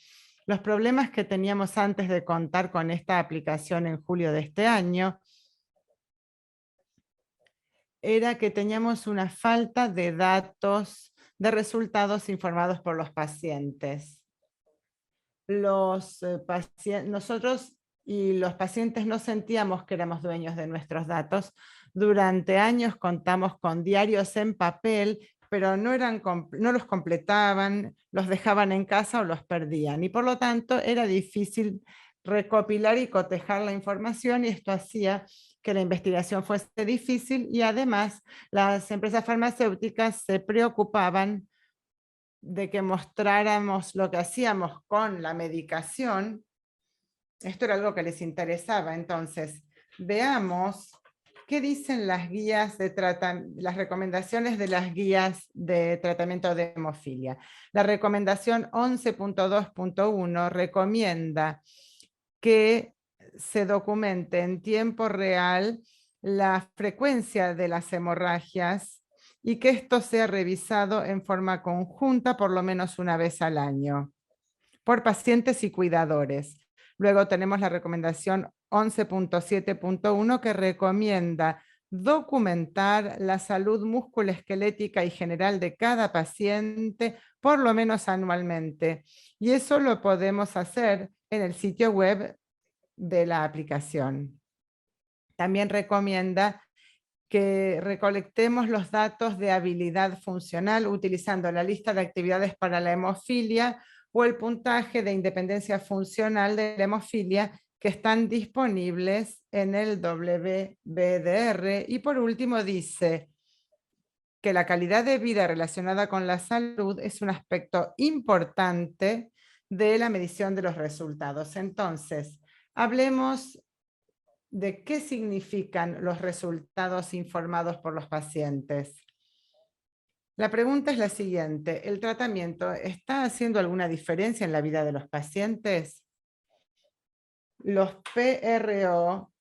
Los problemas que teníamos antes de contar con esta aplicación en julio de este año era que teníamos una falta de datos, de resultados informados por los pacientes. Nosotros y los pacientes no sentíamos que éramos dueños de nuestros datos. Durante años contamos con diarios en papel, pero no los completaban, los dejaban en casa o los perdían. Y por lo tanto era difícil recopilar y cotejar la información y esto hacía que la investigación fuese difícil y además las empresas farmacéuticas se preocupaban de que mostráramos lo que hacíamos con la medicación. Esto era algo que les interesaba. Entonces, veamos qué dicen las guías de las recomendaciones de las guías de tratamiento de hemofilia. La recomendación 11.2.1 recomienda que se documente en tiempo real la frecuencia de las hemorragias y que esto sea revisado en forma conjunta por lo menos una vez al año por pacientes y cuidadores. Luego tenemos la recomendación 11.7.1 que recomienda documentar la salud musculoesquelética y general de cada paciente por lo menos anualmente. Y eso lo podemos hacer en el sitio web de la aplicación. También recomienda que recolectemos los datos de habilidad funcional utilizando la lista de actividades para la hemofilia o el puntaje de independencia funcional de la hemofilia que están disponibles en el WBDR. Y por último dice que la calidad de vida relacionada con la salud es un aspecto importante de la medición de los resultados. Entonces, hablemos de qué significan los resultados informados por los pacientes. La pregunta es la siguiente: ¿el tratamiento está haciendo alguna diferencia en la vida de los pacientes? Los PRO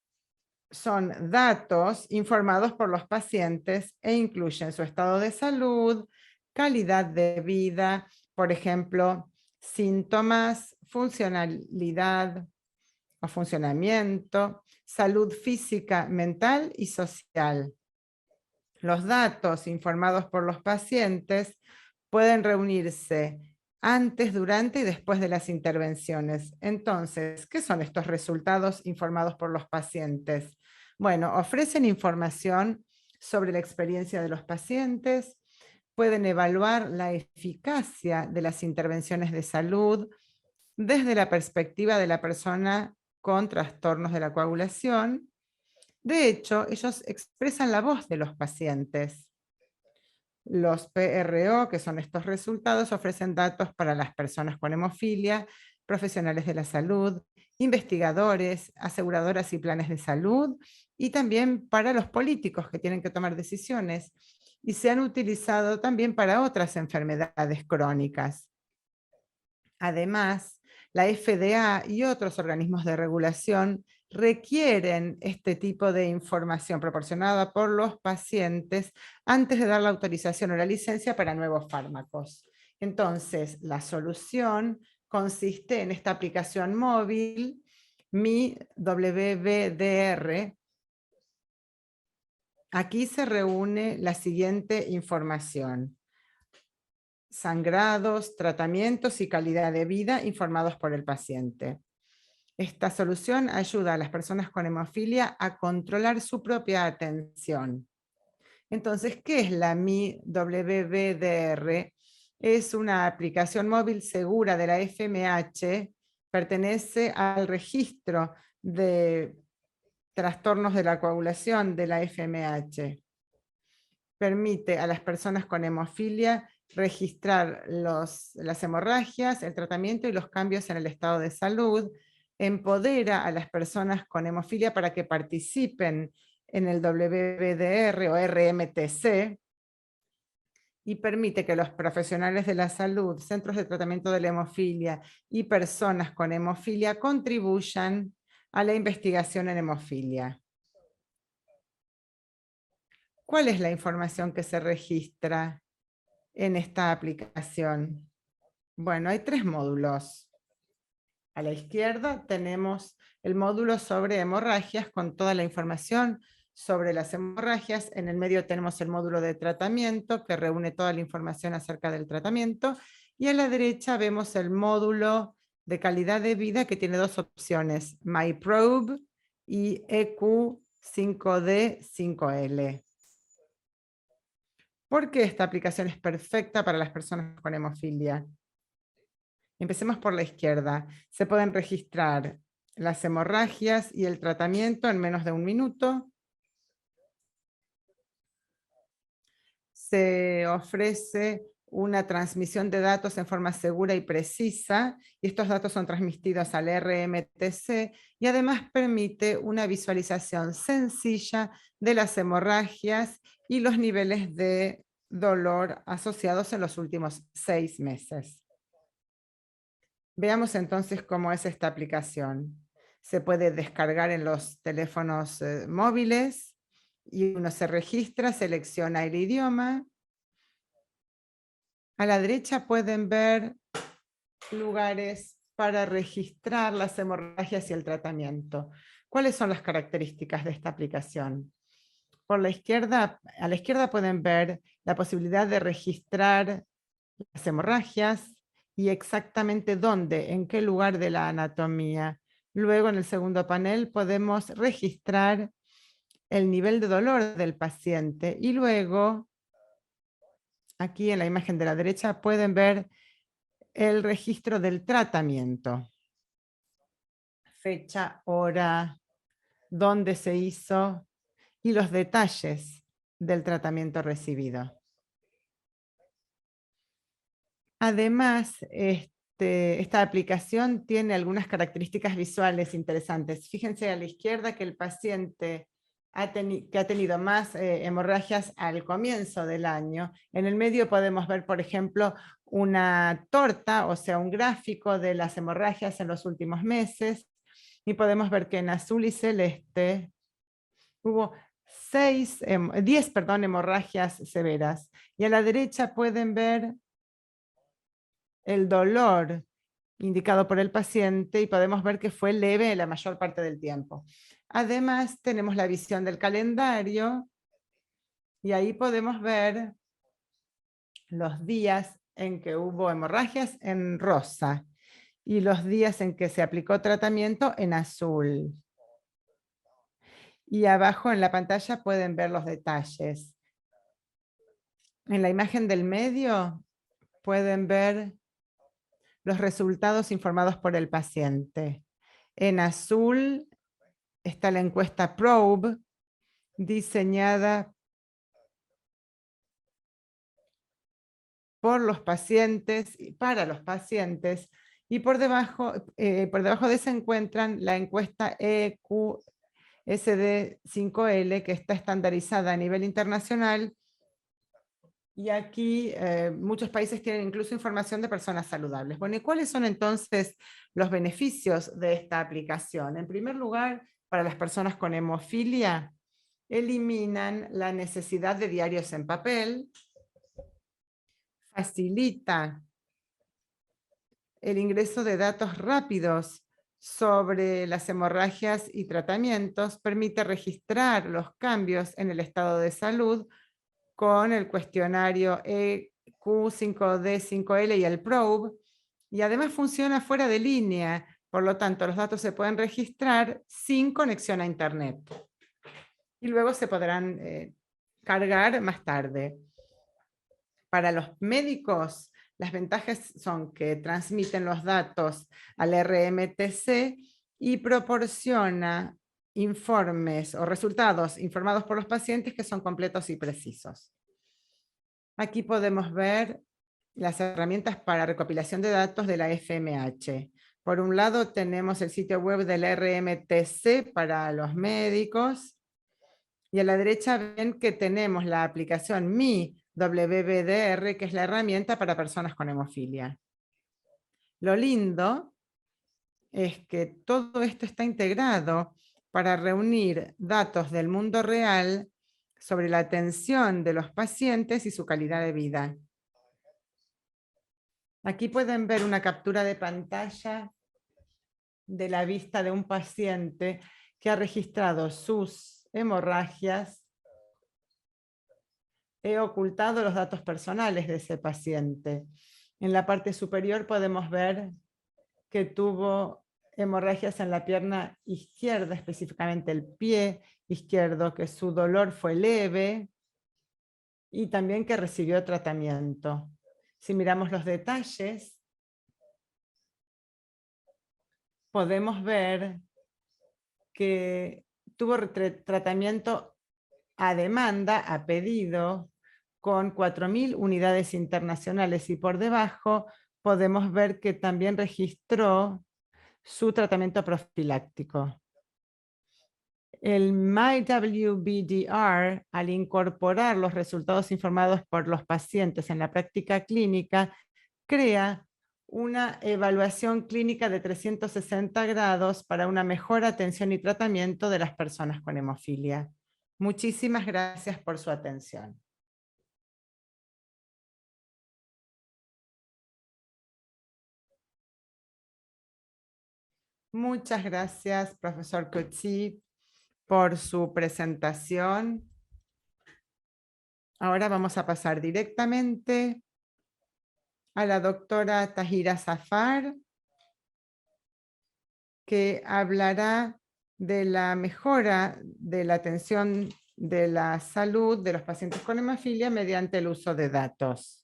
son datos informados por los pacientes e incluyen su estado de salud, calidad de vida, por ejemplo, síntomas, funcionalidad o funcionamiento, salud física, mental y social. Los datos informados por los pacientes pueden reunirse antes, durante y después de las intervenciones. Entonces, ¿qué son estos resultados informados por los pacientes? Bueno, ofrecen información sobre la experiencia de los pacientes, pueden evaluar la eficacia de las intervenciones de salud desde la perspectiva de la persona con trastornos de la coagulación. De hecho, ellos expresan la voz de los pacientes. Los PRO, que son estos resultados, ofrecen datos para las personas con hemofilia, profesionales de la salud, investigadores, aseguradoras y planes de salud, y también para los políticos que tienen que tomar decisiones, y se han utilizado también para otras enfermedades crónicas. Además, la FDA y otros organismos de regulación requieren este tipo de información proporcionada por los pacientes antes de dar la autorización o la licencia para nuevos fármacos. Entonces, la solución consiste en esta aplicación móvil, Mi WBDR. Aquí se reúne la siguiente información: sangrados, tratamientos y calidad de vida informados por el paciente. Esta solución ayuda a las personas con hemofilia a controlar su propia atención. Entonces, ¿qué es la Mi WBDR? Es una aplicación móvil segura de la FMH, pertenece al registro de trastornos de la coagulación de la FMH. Permite a las personas con hemofilia registrar las hemorragias, el tratamiento y los cambios en el estado de salud. Empodera a las personas con hemofilia para que participen en el WBDR o RMTC y permite que los profesionales de la salud, centros de tratamiento de la hemofilia y personas con hemofilia contribuyan a la investigación en hemofilia. ¿Cuál es la información que se registra en esta aplicación? Bueno, hay 3 módulos. A la izquierda tenemos el módulo sobre hemorragias con toda la información sobre las hemorragias. En el medio tenemos el módulo de tratamiento que reúne toda la información acerca del tratamiento. Y a la derecha vemos el módulo de calidad de vida que tiene 2 opciones, MyProbe y EQ5D5L. ¿Por qué esta aplicación es perfecta para las personas con hemofilia? Empecemos por la izquierda. Se pueden registrar las hemorragias y el tratamiento en menos de 1 minuto. Se ofrece una transmisión de datos en forma segura y precisa, y estos datos son transmitidos al RMTC, y además permite una visualización sencilla de las hemorragias y los niveles de dolor asociados en los últimos 6 meses. Veamos entonces cómo es esta aplicación. Se puede descargar en los teléfonos móviles y uno se registra, selecciona el idioma. A la derecha pueden ver lugares para registrar las hemorragias y el tratamiento. ¿Cuáles son las características de esta aplicación? A la izquierda pueden ver la posibilidad de registrar las hemorragias y exactamente dónde, en qué lugar de la anatomía. Luego, en el segundo panel, podemos registrar el nivel de dolor del paciente y luego, aquí en la imagen de la derecha, pueden ver el registro del tratamiento. Fecha, hora, dónde se hizo y los detalles del tratamiento recibido. Además, esta aplicación tiene algunas características visuales interesantes. Fíjense a la izquierda que el paciente que ha tenido más hemorragias al comienzo del año. En el medio podemos ver, por ejemplo, una torta, o sea, un gráfico de las hemorragias en los últimos meses. Y podemos ver que en azul y celeste hubo 10 hemorragias severas. Y a la derecha pueden ver el dolor indicado por el paciente y podemos ver que fue leve la mayor parte del tiempo. Además, tenemos la visión del calendario y ahí podemos ver los días en que hubo hemorragias en rosa y los días en que se aplicó tratamiento en azul. Y abajo en la pantalla pueden ver los detalles. En la imagen del medio pueden ver los resultados informados por el paciente. En azul está la encuesta Probe, diseñada por los pacientes y para los pacientes, y por debajo de esa encuentran la encuesta EQSD5L, que está estandarizada a nivel internacional. Y aquí muchos países tienen incluso información de personas saludables. Bueno, ¿y cuáles son entonces los beneficios de esta aplicación? En primer lugar, para las personas con hemofilia, eliminan la necesidad de diarios en papel, facilita el ingreso de datos rápidos sobre las hemorragias y tratamientos, permite registrar los cambios en el estado de salud con el cuestionario EQ5D5L y el Probe, y además funciona fuera de línea, Por lo tanto, los datos se pueden registrar sin conexión a Internet. Y luego se podrán cargar más tarde. Para los médicos, las ventajas son que transmiten los datos al RMTC y proporciona informes o resultados informados por los pacientes que son completos y precisos. Aquí podemos ver las herramientas para recopilación de datos de la FMH. Por un lado tenemos el sitio web del RMTC para los médicos y a la derecha ven que tenemos la aplicación Mi WBDR, que es la herramienta para personas con hemofilia. Lo lindo es que todo esto está integrado para reunir datos del mundo real sobre la atención de los pacientes y su calidad de vida. Aquí pueden ver una captura de pantalla de la vista de un paciente que ha registrado sus hemorragias. He ocultado los datos personales de ese paciente. En la parte superior podemos ver que tuvo hemorragias en la pierna izquierda, específicamente el pie izquierdo, que su dolor fue leve y también que recibió tratamiento. Si miramos los detalles, podemos ver que tuvo tratamiento a demanda, a pedido, con 4.000 unidades internacionales, y por debajo podemos ver que también registró su tratamiento profiláctico. El MyWBDR, al incorporar los resultados informados por los pacientes en la práctica clínica, crea una evaluación clínica de 360 grados para una mejor atención y tratamiento de las personas con hemofilia. Muchísimas gracias por su atención. Muchas gracias, profesor Coetzee, por su presentación. Ahora vamos a pasar directamente a la doctora Tahira Safar, que hablará de la mejora de la atención de la salud de los pacientes con hemofilia mediante el uso de datos.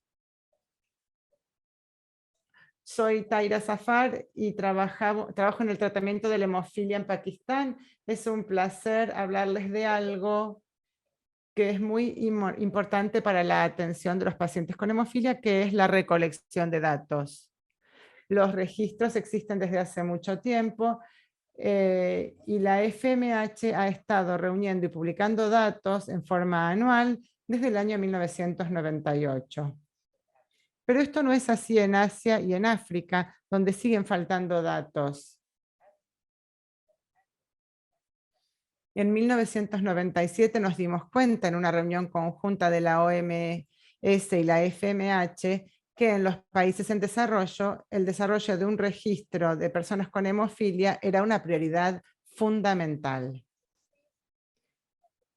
Soy Tahira Safar y trabajo en el tratamiento de la hemofilia en Pakistán. Es un placer hablarles de algo que es muy importante para la atención de los pacientes con hemofilia, que es la recolección de datos. Los registros existen desde hace mucho tiempo y la FMH ha estado reuniendo y publicando datos en forma anual desde el año 1998. Pero esto no es así en Asia y en África, donde siguen faltando datos. En 1997 nos dimos cuenta en una reunión conjunta de la OMS y la FMH que en los países en desarrollo, el desarrollo de un registro de personas con hemofilia era una prioridad fundamental.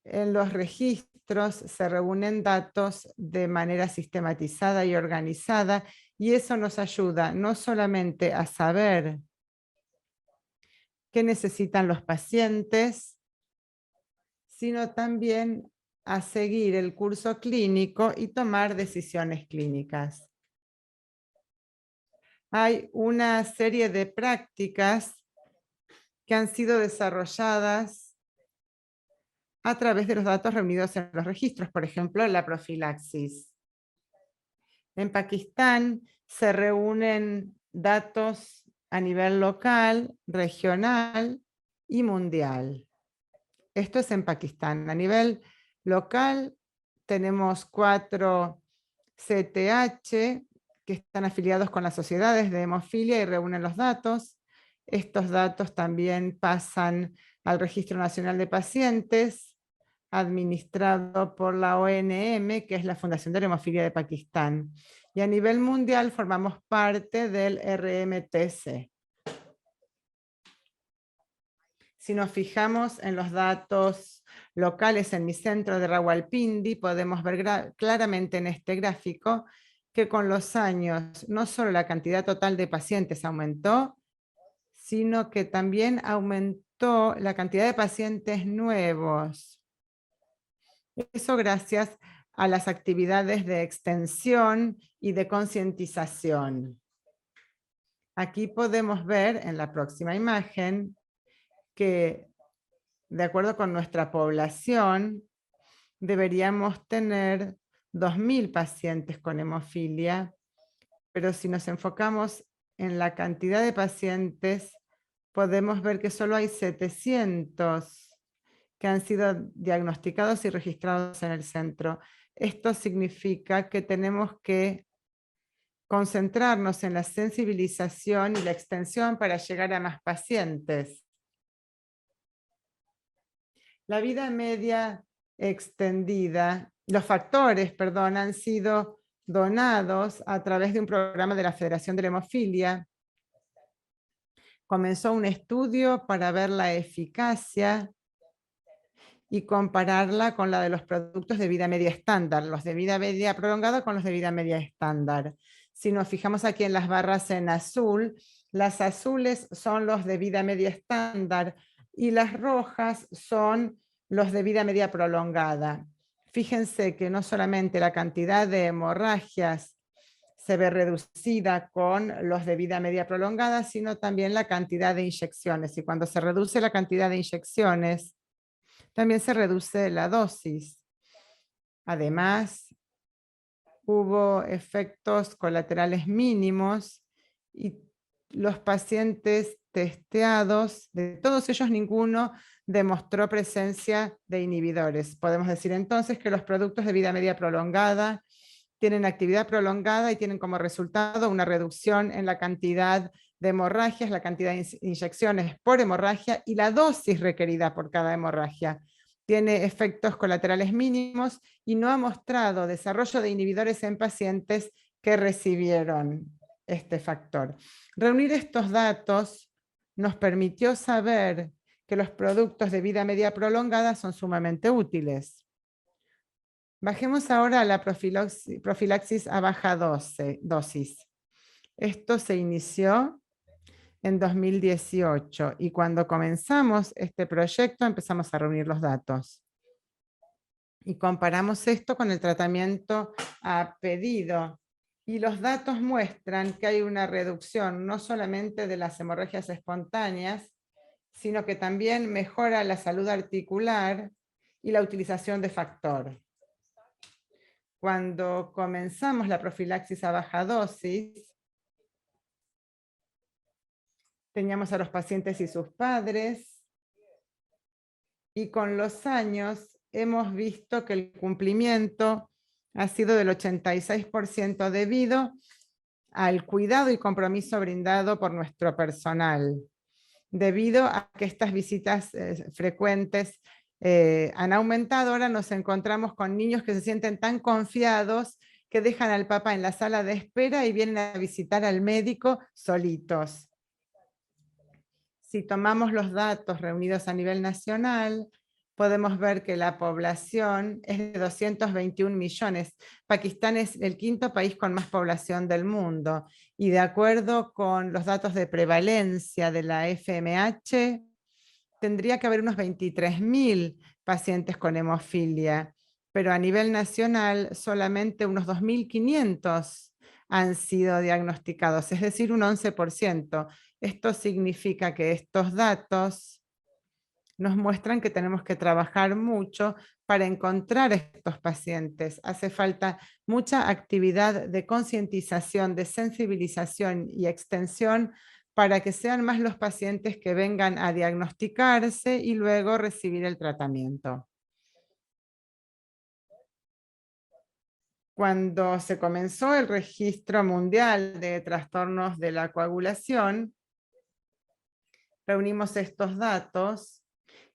En los registros se reúnen datos de manera sistematizada y organizada, y eso nos ayuda no solamente a saber qué necesitan los pacientes, sino también a seguir el curso clínico y tomar decisiones clínicas. Hay una serie de prácticas que han sido desarrolladas a través de los datos reunidos en los registros, por ejemplo, la profilaxis. En Pakistán se reúnen datos a nivel local, regional y mundial. Esto es en Pakistán. A nivel local tenemos 4 CTH que están afiliados con las sociedades de hemofilia y reúnen los datos. Estos datos también pasan al Registro Nacional de Pacientes, administrado por la ONM, que es la Fundación de la Hemofilia de Pakistán. Y a nivel mundial formamos parte del RMTC. Si nos fijamos en los datos locales en mi centro de Rawalpindi, podemos ver claramente en este gráfico que con los años no solo la cantidad total de pacientes aumentó, sino que también aumentó la cantidad de pacientes nuevos. Eso gracias a las actividades de extensión y de concientización. Aquí podemos ver en la próxima imagen que, de acuerdo con nuestra población, deberíamos tener 2.000 pacientes con hemofilia, pero si nos enfocamos en la cantidad de pacientes, podemos ver que solo hay 700 que han sido diagnosticados y registrados en el centro. Esto significa que tenemos que concentrarnos en la sensibilización y la extensión para llegar a más pacientes. La vida media extendida, los factores, perdón, han sido donados a través de un programa de la Federación de la Hemofilia. Comenzó un estudio para ver la eficacia y compararla con la de los productos de vida media estándar, los de vida media prolongada con los de vida media estándar. Si nos fijamos aquí en las barras en azul, las azules son los de vida media estándar y las rojas son los de vida media prolongada. Fíjense que no solamente la cantidad de hemorragias se ve reducida con los de vida media prolongada, sino también la cantidad de inyecciones. Y cuando se reduce la cantidad de inyecciones, también se reduce la dosis. Además, hubo efectos colaterales mínimos y los pacientes testeados, de todos ellos ninguno demostró presencia de inhibidores. Podemos decir entonces que los productos de vida media prolongada tienen actividad prolongada y tienen como resultado una reducción en la cantidad de hemorragias, la cantidad de inyecciones por hemorragia y la dosis requerida por cada hemorragia. Tiene efectos colaterales mínimos y no ha mostrado desarrollo de inhibidores en pacientes que recibieron este factor. Reunir estos datos nos permitió saber que los productos de vida media prolongada son sumamente útiles. Bajemos ahora a la profilaxis a baja dosis. Esto se inició en 2018 y cuando comenzamos este proyecto empezamos a reunir los datos. Y comparamos esto con el tratamiento a pedido. Y los datos muestran que hay una reducción no solamente de las hemorragias espontáneas, sino que también mejora la salud articular y la utilización de factor. Cuando comenzamos la profilaxis a baja dosis, teníamos a los pacientes y sus padres, y con los años hemos visto que el cumplimiento ha sido del 86% debido al cuidado y compromiso brindado por nuestro personal, debido a que estas visitas frecuentes han aumentado. Ahora nos encontramos con niños que se sienten tan confiados que dejan al papá en la sala de espera y vienen a visitar al médico solitos. Si tomamos los datos reunidos a nivel nacional, podemos ver que la población es de 221 millones. Pakistán es el quinto país con más población del mundo. Y de acuerdo con los datos de prevalencia de la FMH, tendría que haber unos 23.000 pacientes con hemofilia, pero a nivel nacional solamente unos 2.500 han sido diagnosticados, es decir, un 11%. Esto significa que estos datos nos muestran que tenemos que trabajar mucho para encontrar estos pacientes. Hace falta mucha actividad de concientización, de sensibilización y extensión para que sean más los pacientes que vengan a diagnosticarse y luego recibir el tratamiento. Cuando se comenzó el registro mundial de trastornos de la coagulación, reunimos estos datos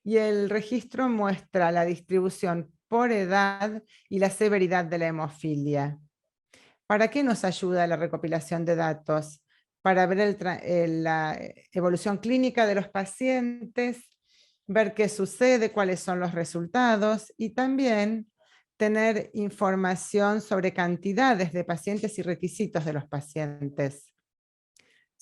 y el registro muestra la distribución por edad y la severidad de la hemofilia. ¿Para qué nos ayuda la recopilación de datos? Para ver la evolución clínica de los pacientes, ver qué sucede, cuáles son los resultados y también tener información sobre cantidades de pacientes y requisitos de los pacientes.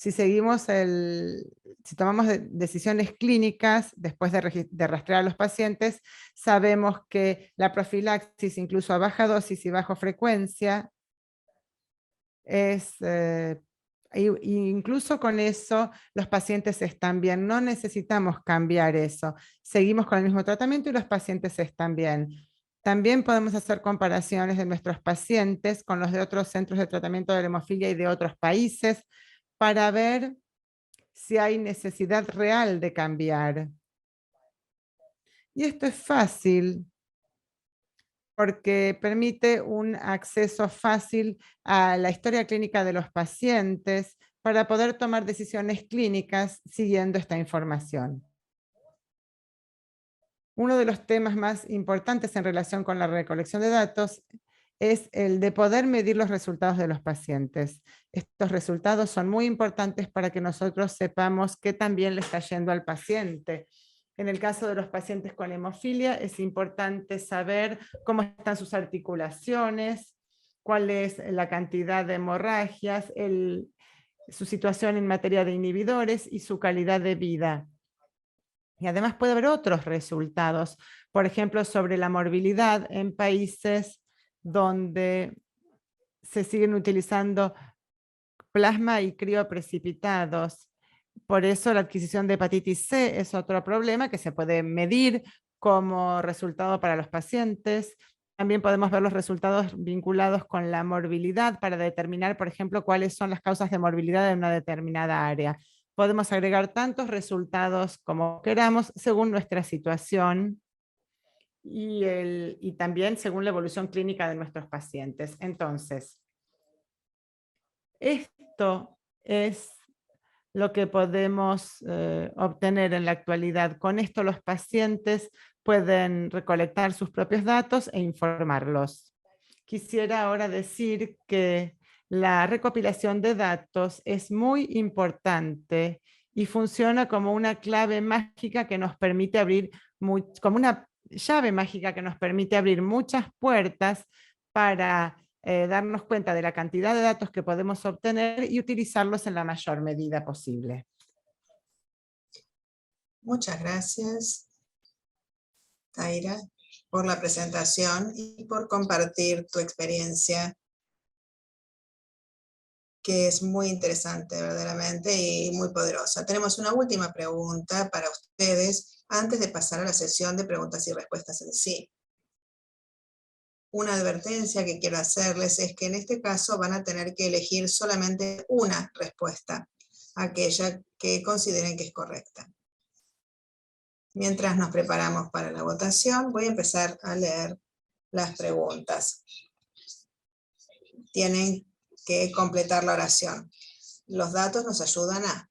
Si si tomamos decisiones clínicas después de rastrear a los pacientes, sabemos que la profilaxis, incluso a baja dosis y bajo frecuencia, incluso con eso los pacientes están bien. No necesitamos cambiar eso. Seguimos con el mismo tratamiento y los pacientes están bien. También podemos hacer comparaciones de nuestros pacientes con los de otros centros de tratamiento de la hemofilia y de otros países para ver si hay necesidad real de cambiar. Y esto es fácil porque permite un acceso fácil a la historia clínica de los pacientes para poder tomar decisiones clínicas siguiendo esta información. Uno de los temas más importantes en relación con la recolección de datos es el de poder medir los resultados de los pacientes. Estos resultados son muy importantes para que nosotros sepamos qué tan bien le está yendo al paciente. En el caso de los pacientes con hemofilia, es importante saber cómo están sus articulaciones, cuál es la cantidad de hemorragias, su situación en materia de inhibidores y su calidad de vida. Y además puede haber otros resultados, por ejemplo, sobre la morbilidad en países donde se siguen utilizando plasma y crioprecipitados. Por eso la adquisición de hepatitis C es otro problema que se puede medir como resultado para los pacientes. También podemos ver los resultados vinculados con la morbilidad para determinar, por ejemplo, cuáles son las causas de morbilidad en una determinada área. Podemos agregar tantos resultados como queramos según nuestra situación y también según la evolución clínica de nuestros pacientes. Entonces, esto es lo que podemos obtener en la actualidad. Con esto los pacientes pueden recolectar sus propios datos e informarlos. Quisiera ahora decir que la recopilación de datos es muy importante y funciona como una clave mágica que nos permite abrir, como una llave mágica que nos permite abrir muchas puertas para darnos cuenta de la cantidad de datos que podemos obtener y utilizarlos en la mayor medida posible. Muchas gracias, Taira, por la presentación y por compartir tu experiencia, que es muy interesante verdaderamente y muy poderosa. Tenemos una última pregunta para ustedes antes de pasar a la sesión de preguntas y respuestas en sí. Una advertencia que quiero hacerles es que en este caso van a tener que elegir solamente una respuesta, aquella que consideren que es correcta. Mientras nos preparamos para la votación, voy a empezar a leer las preguntas. Tienen que completar la oración. Los datos nos ayudan a.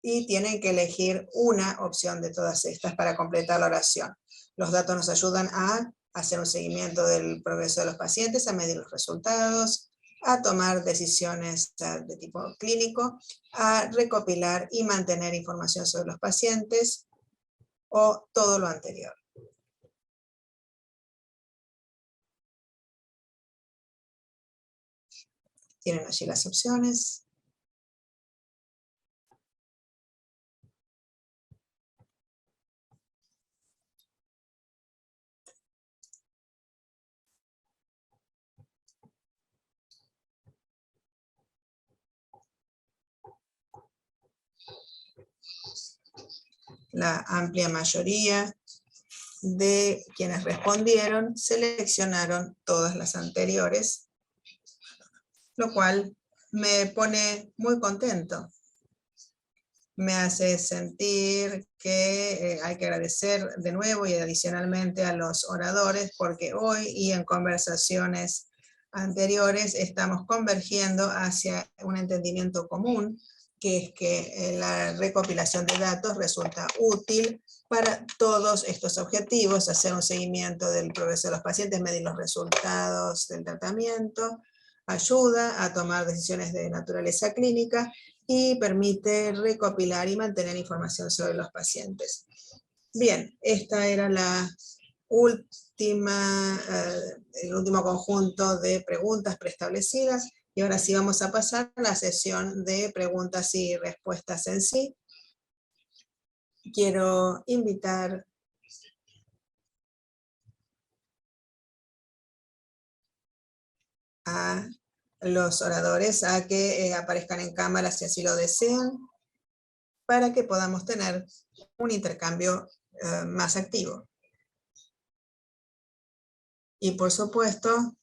Y tienen que elegir una opción de todas estas para completar la oración. Los datos nos ayudan a hacer un seguimiento del progreso de los pacientes, a medir los resultados, a tomar decisiones de tipo clínico, a recopilar y mantener información sobre los pacientes, o todo lo anterior. Tienen allí las opciones. La amplia mayoría de quienes respondieron seleccionaron todas las anteriores, lo cual me pone muy contento. Me hace sentir que hay que agradecer de nuevo y adicionalmente a los oradores, porque hoy y en conversaciones anteriores estamos convergiendo hacia un entendimiento común, que es que la recopilación de datos resulta útil para todos estos objetivos: hacer un seguimiento del progreso de los pacientes, medir los resultados del tratamiento, ayuda a tomar decisiones de naturaleza clínica y permite recopilar y mantener información sobre los pacientes. Bien, esta era el último conjunto de preguntas preestablecidas Y ahora sí vamos a pasar a la sesión de preguntas y respuestas en sí. Quiero invitar a los oradores a que aparezcan en cámara si así lo desean, para que podamos tener un intercambio más activo. Y por supuesto,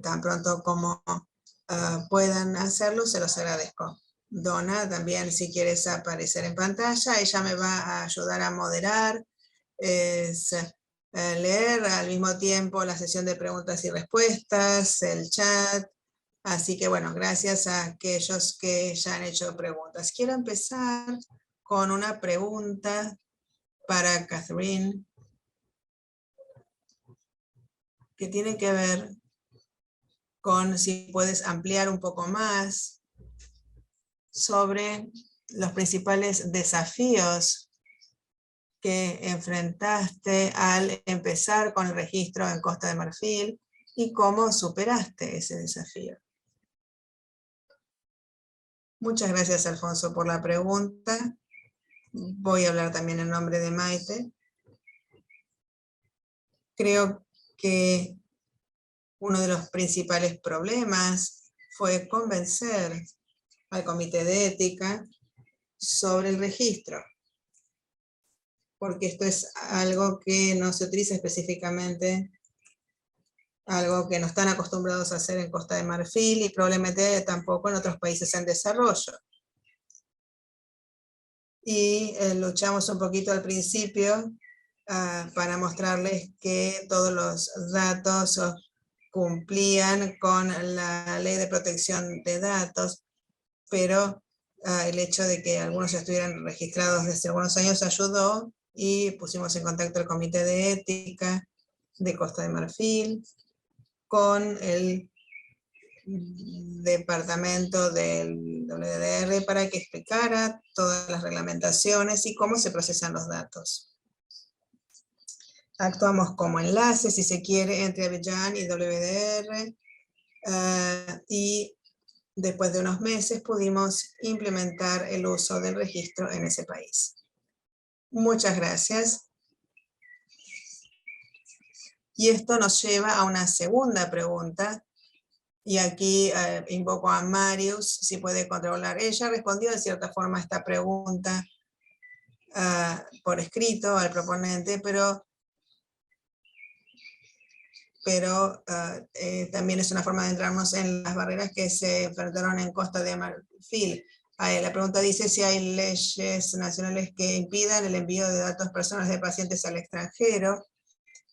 tan pronto como puedan hacerlo, se los agradezco. Donna, también si quieres aparecer en pantalla, ella me va a ayudar a moderar, leer al mismo tiempo la sesión de preguntas y respuestas, el chat. Así que bueno, gracias a aquellos que ya han hecho preguntas. Quiero empezar con una pregunta para Catherine, que tiene que ver con si puedes ampliar un poco más sobre los principales desafíos que enfrentaste al empezar con el registro en Costa de Marfil y cómo superaste ese desafío. Muchas gracias, Alfonso, por la pregunta. Voy a hablar también en nombre de Maite. Creo que uno de los principales problemas fue convencer al Comité de Ética sobre el registro, porque esto es algo que no se utiliza específicamente, algo que no están acostumbrados a hacer en Costa de Marfil y probablemente tampoco en otros países en desarrollo. Y luchamos un poquito al principio para mostrarles que todos los datos cumplían con la ley de protección de datos, pero el hecho de que algunos ya estuvieran registrados desde algunos años ayudó y pusimos en contacto al Comité de Ética de Costa de Marfil con el departamento del WDR para que explicara todas las reglamentaciones y cómo se procesan los datos. Actuamos como enlace, si se quiere, entre Abidjan y WDR, y después de unos meses pudimos implementar el uso del registro en ese país. Muchas gracias. Y esto nos lleva a una segunda pregunta. Y aquí invoco a Marius, si puede controlar. Ella respondió de cierta forma a esta pregunta por escrito al proponente, pero también es una forma de entrarnos en las barreras que se enfrentaron en Costa de Marfil. La pregunta dice si hay leyes nacionales que impidan el envío de datos personales de pacientes al extranjero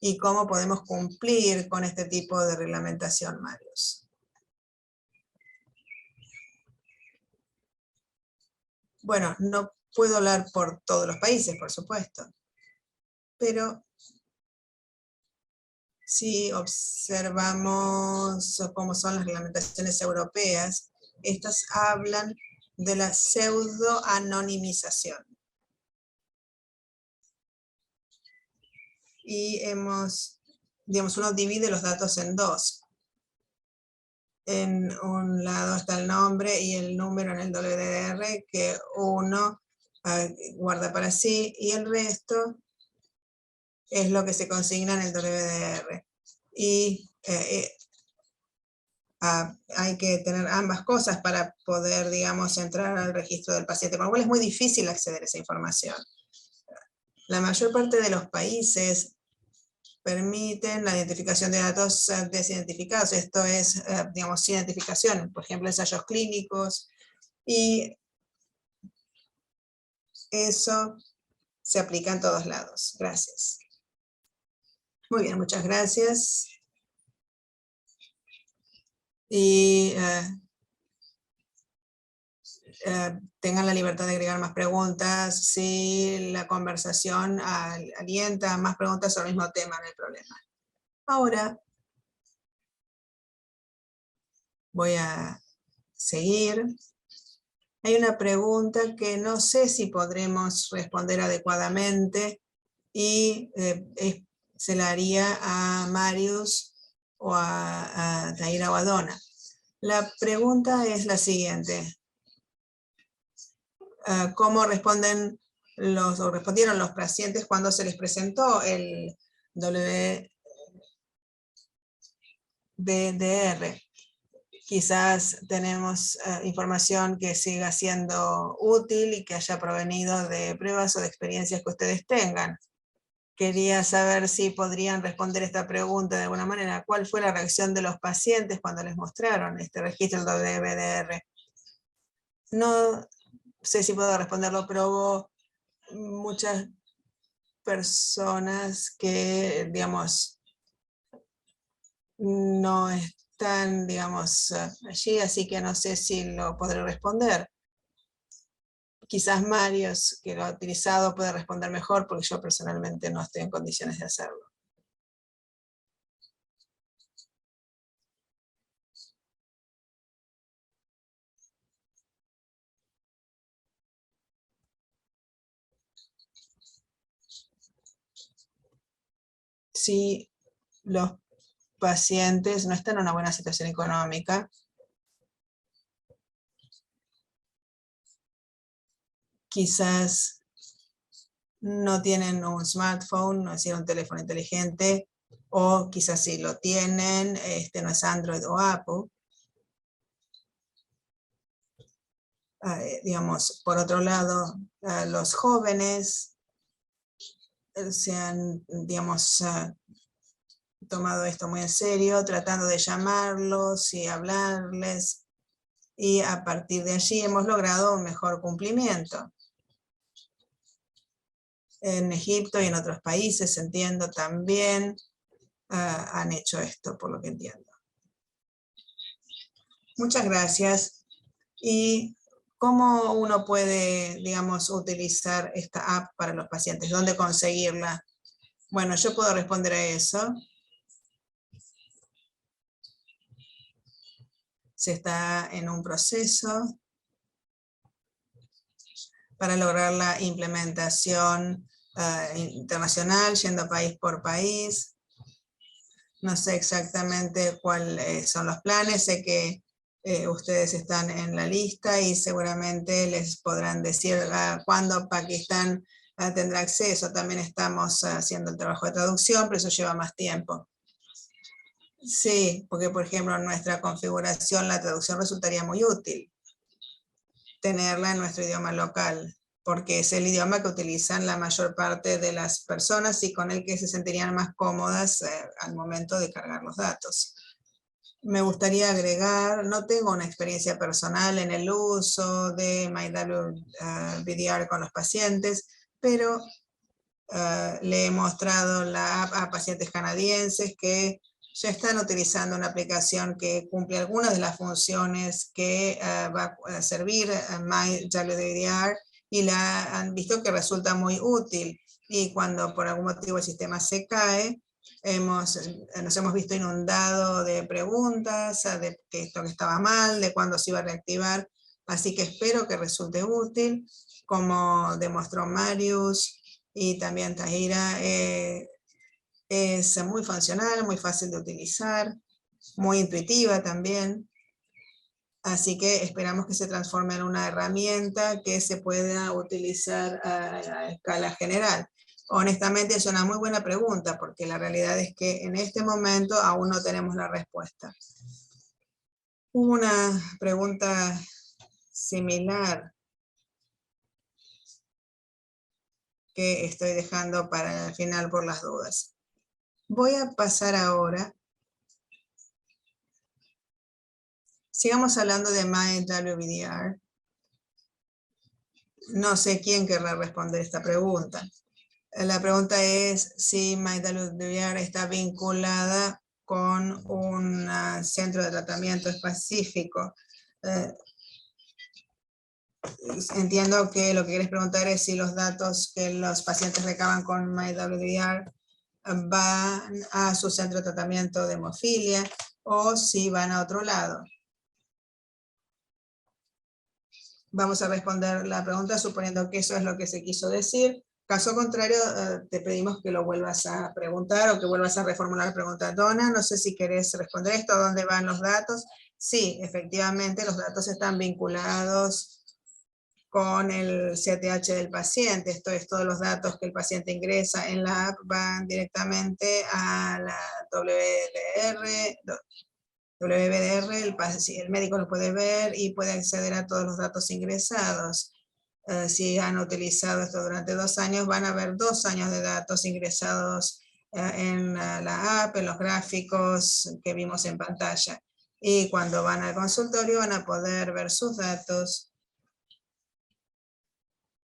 y cómo podemos cumplir con este tipo de reglamentación, Marius. Bueno, no puedo hablar por todos los países, por supuesto, pero si observamos cómo son las reglamentaciones europeas, estas hablan de la pseudo-anonimización. Y uno divide los datos en dos. En un lado está el nombre y el número en el WDR que uno guarda para sí y el resto es lo que se consigna en el WDR. Y hay que tener ambas cosas para poder, digamos, entrar al registro del paciente, con lo cual es muy difícil acceder a esa información. La mayor parte de los países permiten la identificación de datos desidentificados. Esto es, digamos, sin identificación, por ejemplo, ensayos clínicos, y eso se aplica en todos lados. Gracias. Muy bien, muchas gracias. Y tengan la libertad de agregar más preguntas. Si la conversación alienta más preguntas sobre el mismo tema, no hay problema. Ahora voy a seguir. Hay una pregunta que no sé si podremos responder adecuadamente y se la haría a Marius o a Tahira o a Donna. La pregunta es la siguiente. ¿Cómo respondieron los pacientes cuando se les presentó el WBDR? Quizás tenemos información que siga siendo útil y que haya provenido de pruebas o de experiencias que ustedes tengan. Quería saber si podrían responder esta pregunta de alguna manera. ¿Cuál fue la reacción de los pacientes cuando les mostraron este registro del WBDR? No sé si puedo responderlo, pero hubo muchas personas que, digamos, no están, digamos, allí, así que no sé si lo podré responder. Quizás Mario, que lo ha utilizado, puede responder mejor, porque yo personalmente no estoy en condiciones de hacerlo. Si los pacientes no están en una buena situación económica, quizás no tienen un smartphone, no es decir, un teléfono inteligente, o quizás sí lo tienen, no es Android o Apple. Digamos, por otro lado, los jóvenes se han, digamos, tomado esto muy en serio, tratando de llamarlos y hablarles, y a partir de allí hemos logrado un mejor cumplimiento. En Egipto y en otros países, entiendo, también han hecho esto, por lo que entiendo. Muchas gracias. ¿Y cómo uno puede, digamos, utilizar esta app para los pacientes? ¿Dónde conseguirla? Bueno, yo puedo responder a eso. Se está en un proceso para lograr la implementación internacional, yendo país por país. No sé exactamente cuáles son los planes, sé que ustedes están en la lista y seguramente les podrán decir cuándo Pakistán tendrá acceso. También estamos haciendo el trabajo de traducción, pero eso lleva más tiempo. Sí, porque por ejemplo en nuestra configuración la traducción resultaría muy útil tenerla en nuestro idioma local, porque es el idioma que utilizan la mayor parte de las personas y con el que se sentirían más cómodas al momento de cargar los datos. Me gustaría agregar, no tengo una experiencia personal en el uso de MyWBDR con los pacientes, pero le he mostrado la app a pacientes canadienses que ya están utilizando una aplicación que cumple algunas de las funciones que va a servir a MyWBDR y la han visto que resulta muy útil. Y cuando por algún motivo el sistema se cae, nos hemos visto inundado de preguntas, de que esto que estaba mal, de cuándo se iba a reactivar. Así que espero que resulte útil, como demostró Marius y también Tahira. Es muy funcional, muy fácil de utilizar, muy intuitiva también. Así que esperamos que se transforme en una herramienta que se pueda utilizar a escala general. Honestamente es una muy buena pregunta, porque la realidad es que en este momento aún no tenemos la respuesta. Una pregunta similar que estoy dejando para el final por las dudas. Voy a pasar ahora. Sigamos hablando de MyWBDR. No sé quién querrá responder esta pregunta. La pregunta es si MyWBDR está vinculada con un centro de tratamiento específico. Entiendo que lo que quieres preguntar es si los datos que los pacientes recaban con MyWBDR van a su centro de tratamiento de hemofilia o si van a otro lado. Vamos a responder la pregunta suponiendo que eso es lo que se quiso decir. Caso contrario, te pedimos que lo vuelvas a preguntar o que vuelvas a reformular la pregunta. Donna, no sé si querés responder esto, ¿dónde van los datos? Sí, efectivamente, los datos están vinculados con el CTH del paciente. Esto es, todos los datos que el paciente ingresa en la app van directamente a la WBDR. El médico lo puede ver y puede acceder a todos los datos ingresados. Si han utilizado esto durante 2 años, van a ver 2 años de datos ingresados en la app, en los gráficos que vimos en pantalla. Y cuando van al consultorio van a poder ver sus datos.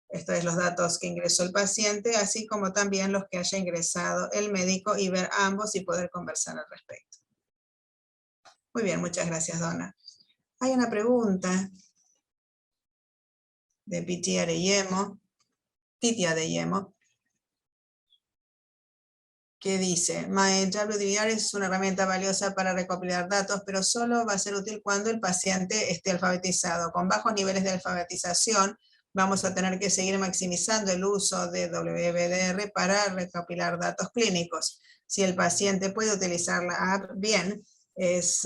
Estos son los datos que ingresó el paciente, así como también los que haya ingresado el médico y ver ambos y poder conversar al respecto. Muy bien, muchas gracias, Donna. Hay una pregunta de Titia Adeyemo, que dice, MyWDR es una herramienta valiosa para recopilar datos, pero solo va a ser útil cuando el paciente esté alfabetizado. Con bajos niveles de alfabetización, vamos a tener que seguir maximizando el uso de WBDR para recopilar datos clínicos. Si el paciente puede utilizar la app bien, es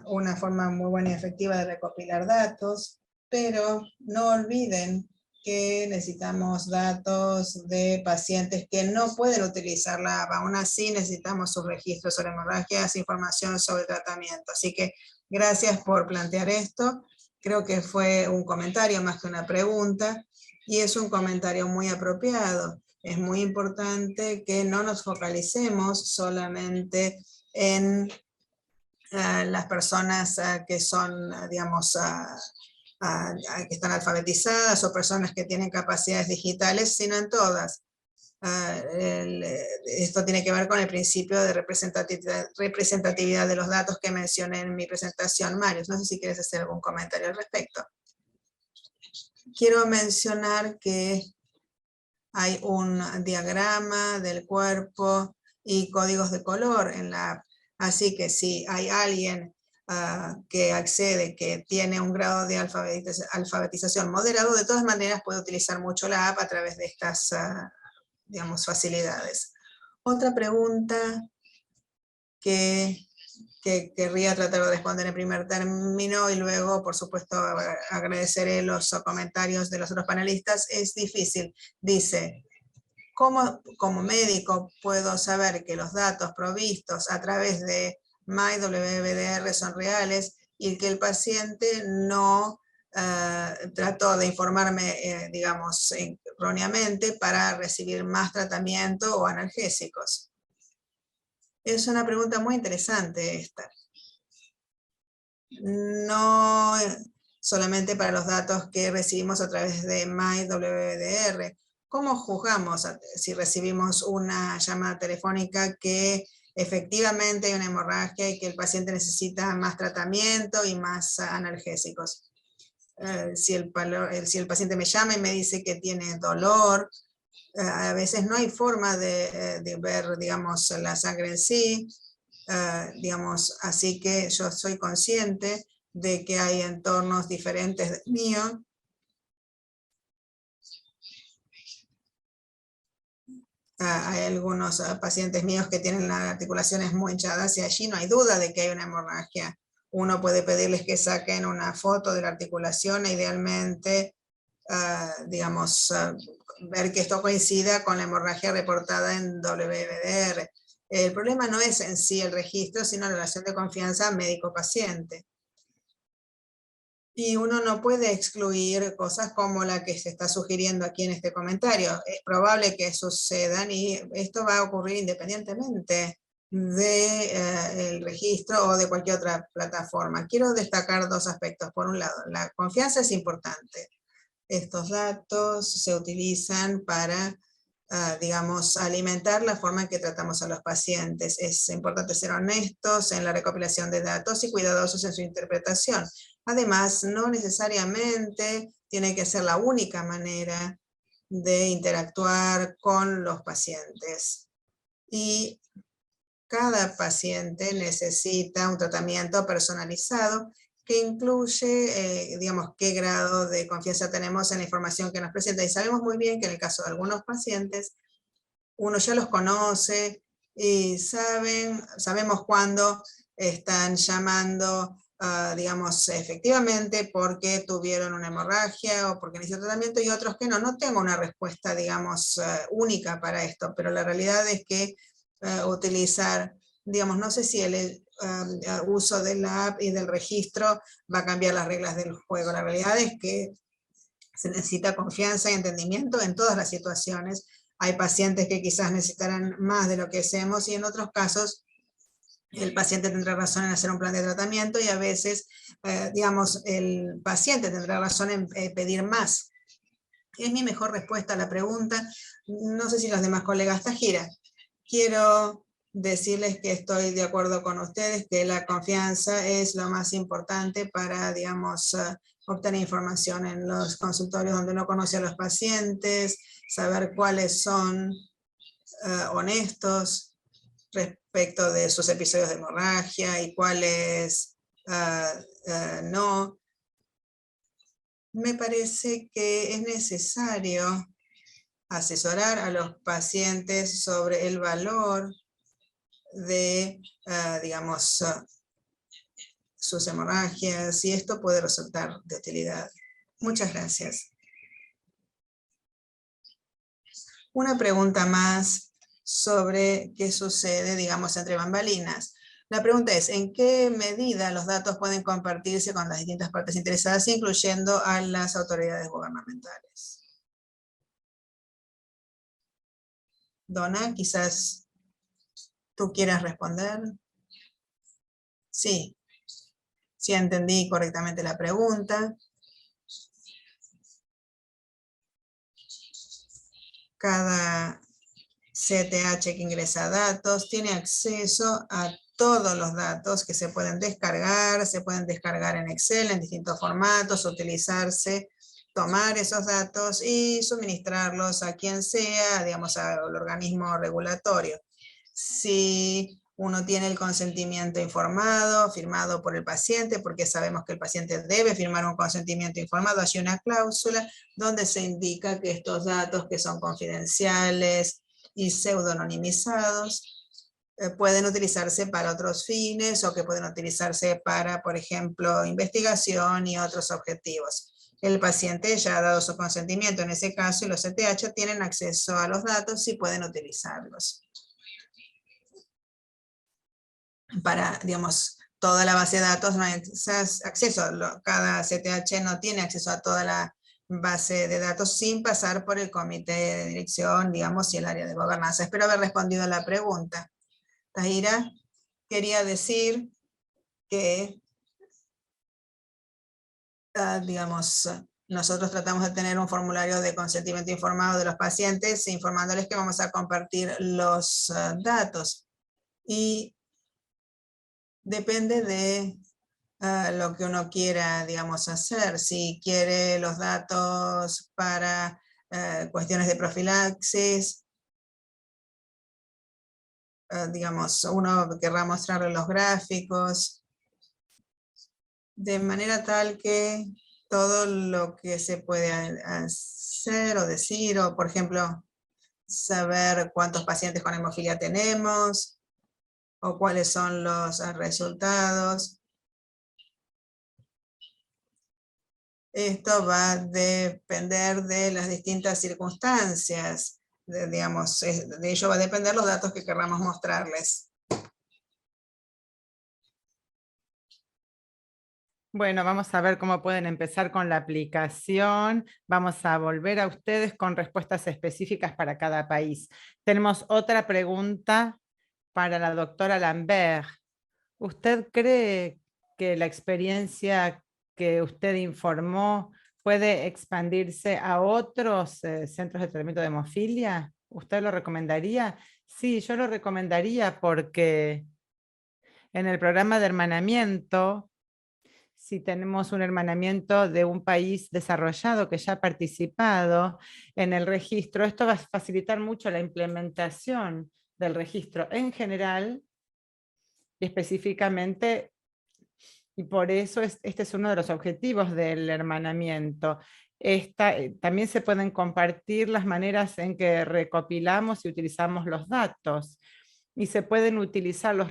una forma muy buena y efectiva de recopilar datos, pero no olviden que necesitamos datos de pacientes que no pueden utilizar la app. Aún así necesitamos sus registros sobre hemorragias, información sobre tratamiento. Así que gracias por plantear esto. Creo que fue un comentario más que una pregunta y es un comentario muy apropiado. Es muy importante que no nos focalicemos solamente en las personas que son, digamos, que están alfabetizadas o personas que tienen capacidades digitales, sino en todas. Esto tiene que ver con el principio de representatividad de los datos que mencioné en mi presentación. Marius, no sé si quieres hacer algún comentario al respecto. Quiero mencionar que hay un diagrama del cuerpo y códigos de color en la app. Así que si hay alguien que accede, que tiene un grado de alfabetización moderado, de todas maneras puede utilizar mucho la app a través de estas, digamos, facilidades. Otra pregunta que querría tratar de responder en primer término y luego, por supuesto, agradeceré los comentarios de los otros panelistas. Es difícil. Dice, ¿cómo como médico puedo saber que los datos provistos a través de MyWBDR son reales y que el paciente no trató de informarme, digamos, erróneamente para recibir más tratamiento o analgésicos? Es una pregunta muy interesante esta. No solamente para los datos que recibimos a través de MyWBDR. ¿Cómo juzgamos si recibimos una llamada telefónica que efectivamente hay una hemorragia y que el paciente necesita más tratamiento y más analgésicos? Si el paciente me llama y me dice que tiene dolor, a veces no hay forma de ver, digamos, la sangre en sí, digamos, así que yo soy consciente de que hay entornos diferentes del mío. Hay algunos pacientes míos que tienen las articulaciones muy hinchadas y allí no hay duda de que hay una hemorragia. Uno puede pedirles que saquen una foto de la articulación e idealmente, digamos, ver que esto coincida con la hemorragia reportada en WBDR. El problema no es en sí el registro, sino la relación de confianza médico-paciente. Y uno no puede excluir cosas como la que se está sugiriendo aquí en este comentario. Es probable que sucedan y esto va a ocurrir independientemente del registro o de cualquier otra plataforma. Quiero destacar 2 aspectos. Por un lado, la confianza es importante. Estos datos se utilizan para, digamos, alimentar la forma en que tratamos a los pacientes. Es importante ser honestos en la recopilación de datos y cuidadosos en su interpretación. Además, no necesariamente tiene que ser la única manera de interactuar con los pacientes. Y cada paciente necesita un tratamiento personalizado que incluye, digamos, qué grado de confianza tenemos en la información que nos presenta. Y sabemos muy bien que en el caso de algunos pacientes, uno ya los conoce y sabemos cuándo están llamando, digamos, efectivamente porque tuvieron una hemorragia o porque necesitan tratamiento, y otros que no. No tengo una respuesta, digamos, única para esto, pero la realidad es que utilizar, digamos, no sé si el uso de la app y del registro va a cambiar las reglas del juego. La realidad es que se necesita confianza y entendimiento en todas las situaciones. Hay pacientes que quizás necesitarán más de lo que hacemos, y en otros casos el paciente tendrá razón en hacer un plan de tratamiento, y a veces, digamos, el paciente tendrá razón en pedir más. Es mi mejor respuesta a la pregunta. No sé si los demás colegas. Tajira, quiero decirles que estoy de acuerdo con ustedes, que la confianza es lo más importante para, digamos, obtener información en los consultorios donde uno conoce a los pacientes, saber cuáles son honestos respecto de sus episodios de hemorragia y cuáles no. Me parece que es necesario asesorar a los pacientes sobre el valor de, digamos, sus hemorragias, y esto puede resultar de utilidad. Muchas gracias. Una pregunta más sobre qué sucede, digamos, entre bambalinas. La pregunta es, ¿en qué medida los datos pueden compartirse con las distintas partes interesadas, incluyendo a las autoridades gubernamentales? Donna, quizás tú quieras responder. Sí, sí entendí correctamente la pregunta. Cada CTH que ingresa datos tiene acceso a todos los datos que se pueden descargar en Excel en distintos formatos, utilizarse, tomar esos datos y suministrarlos a quien sea, digamos, al organismo regulatorio. Si uno tiene el consentimiento informado, firmado por el paciente, porque sabemos que el paciente debe firmar un consentimiento informado, hay una cláusula donde se indica que estos datos que son confidenciales y pseudonimizados pueden utilizarse para otros fines, o que pueden utilizarse para, por ejemplo, investigación y otros objetivos. El paciente ya ha dado su consentimiento en ese caso, y los CTH tienen acceso a los datos y pueden utilizarlos para, digamos, toda la base de datos. No hay acceso, cada CTH no tiene acceso a toda la base de datos sin pasar por el comité de dirección, digamos, y el área de gobernanza. Espero haber respondido a la pregunta. Tahira, quería decir que, digamos, nosotros tratamos de tener un formulario de consentimiento informado de los pacientes, informándoles que vamos a compartir los datos. Y depende de lo que uno quiera, digamos, hacer. Si quiere los datos para cuestiones de profilaxis, digamos, uno querrá mostrarle los gráficos, de manera tal que todo lo que se puede hacer o decir, o por ejemplo, saber cuántos pacientes con hemofilia tenemos, o cuáles son los resultados. Esto va a depender de las distintas circunstancias, digamos, de ello va a depender los datos que queramos mostrarles. Bueno, vamos a ver cómo pueden empezar con la aplicación. Vamos a volver a ustedes con respuestas específicas para cada país. Tenemos otra pregunta para la doctora Lambert. ¿Usted cree que la experiencia que usted informó puede expandirse a otros centros de tratamiento de hemofilia? ¿Usted lo recomendaría? Sí, yo lo recomendaría porque en el programa de hermanamiento, si tenemos un hermanamiento de un país desarrollado que ya ha participado en el registro, esto va a facilitar mucho la implementación del registro en general y específicamente Y por eso este es uno de los objetivos del hermanamiento. También se pueden compartir las maneras en que recopilamos y utilizamos los datos. Y se pueden utilizar los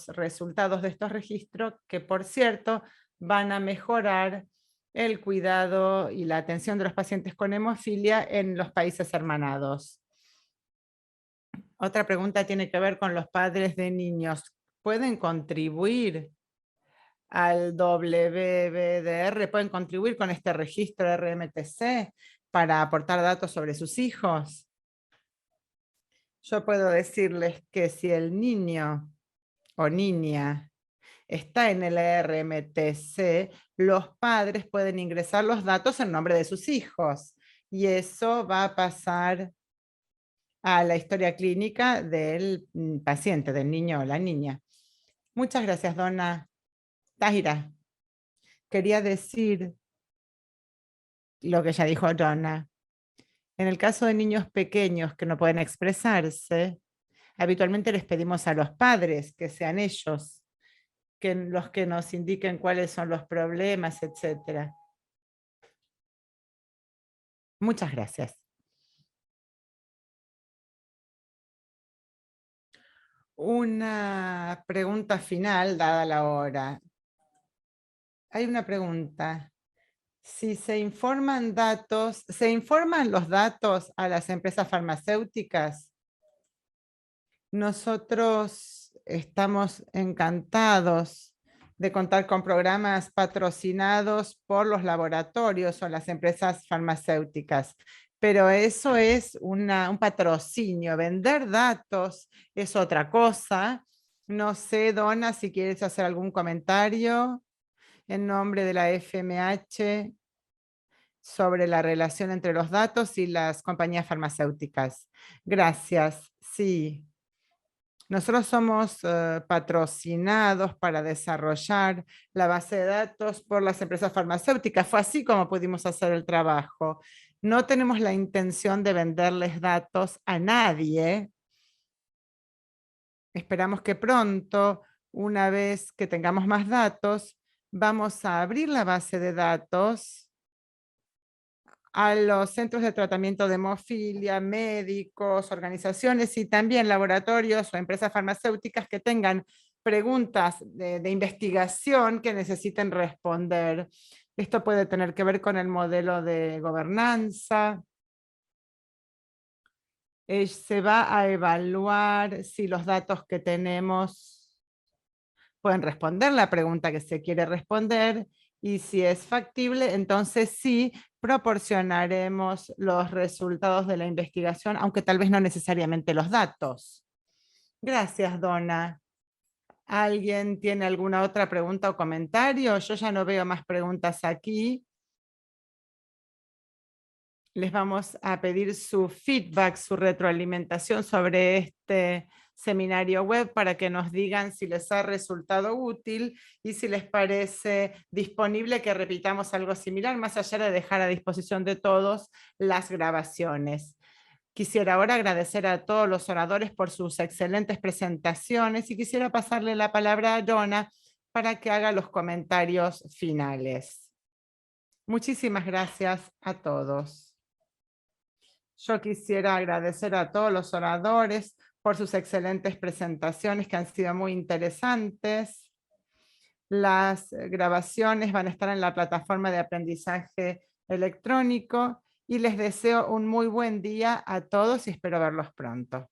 resultados de estos registros, que por cierto van a mejorar el cuidado y la atención de los pacientes con hemofilia en los países hermanados. Otra pregunta tiene que ver con los padres de niños. ¿Pueden contribuir al WBDR? ¿Pueden contribuir con este registro RMTC para aportar datos sobre sus hijos? Yo puedo decirles que si el niño o niña está en el RMTC, los padres pueden ingresar los datos en nombre de sus hijos y eso va a pasar a la historia clínica del paciente, del niño o la niña. Muchas gracias, dona Tahira. Quería decir lo que ya dijo dona. En el caso de niños pequeños que no pueden expresarse, habitualmente les pedimos a los padres que sean ellos los que nos indiquen cuáles son los problemas, etc. Muchas gracias. Una pregunta final, dada la hora. Hay una pregunta. Si se informan los datos a las empresas farmacéuticas. Nosotros estamos encantados de contar con programas patrocinados por los laboratorios o las empresas farmacéuticas, pero eso es un patrocinio. Vender datos es otra cosa. No sé, dona, si quieres hacer algún comentario en nombre de la FMH sobre la relación entre los datos y las compañías farmacéuticas. Gracias. Sí. Nosotros somos patrocinados para desarrollar la base de datos por las empresas farmacéuticas. Fue así como pudimos hacer el trabajo. No tenemos la intención de venderles datos a nadie. Esperamos que pronto, una vez que tengamos más datos, vamos a abrir la base de datos a los centros de tratamiento de hemofilia, médicos, organizaciones y también laboratorios o empresas farmacéuticas que tengan preguntas de investigación que necesiten responder. Esto puede tener que ver con el modelo de gobernanza. Se va a evaluar si los datos que tenemos pueden responder la pregunta que se quiere responder y si es factible, entonces sí proporcionaremos los resultados de la investigación, aunque tal vez no necesariamente los datos. Gracias, dona. ¿Alguien tiene alguna otra pregunta o comentario? Yo ya no veo más preguntas aquí. Les vamos a pedir su feedback, su retroalimentación sobre este seminario web para que nos digan si les ha resultado útil y si les parece disponible que repitamos algo similar, más allá de dejar a disposición de todos las grabaciones. Quisiera ahora agradecer a todos los oradores por sus excelentes presentaciones y quisiera pasarle la palabra a Donna para que haga los comentarios finales. Muchísimas gracias a todos. Yo quisiera agradecer a todos los oradores por sus excelentes presentaciones que han sido muy interesantes. Las grabaciones van a estar en la plataforma de aprendizaje electrónico y les deseo un muy buen día a todos y espero verlos pronto.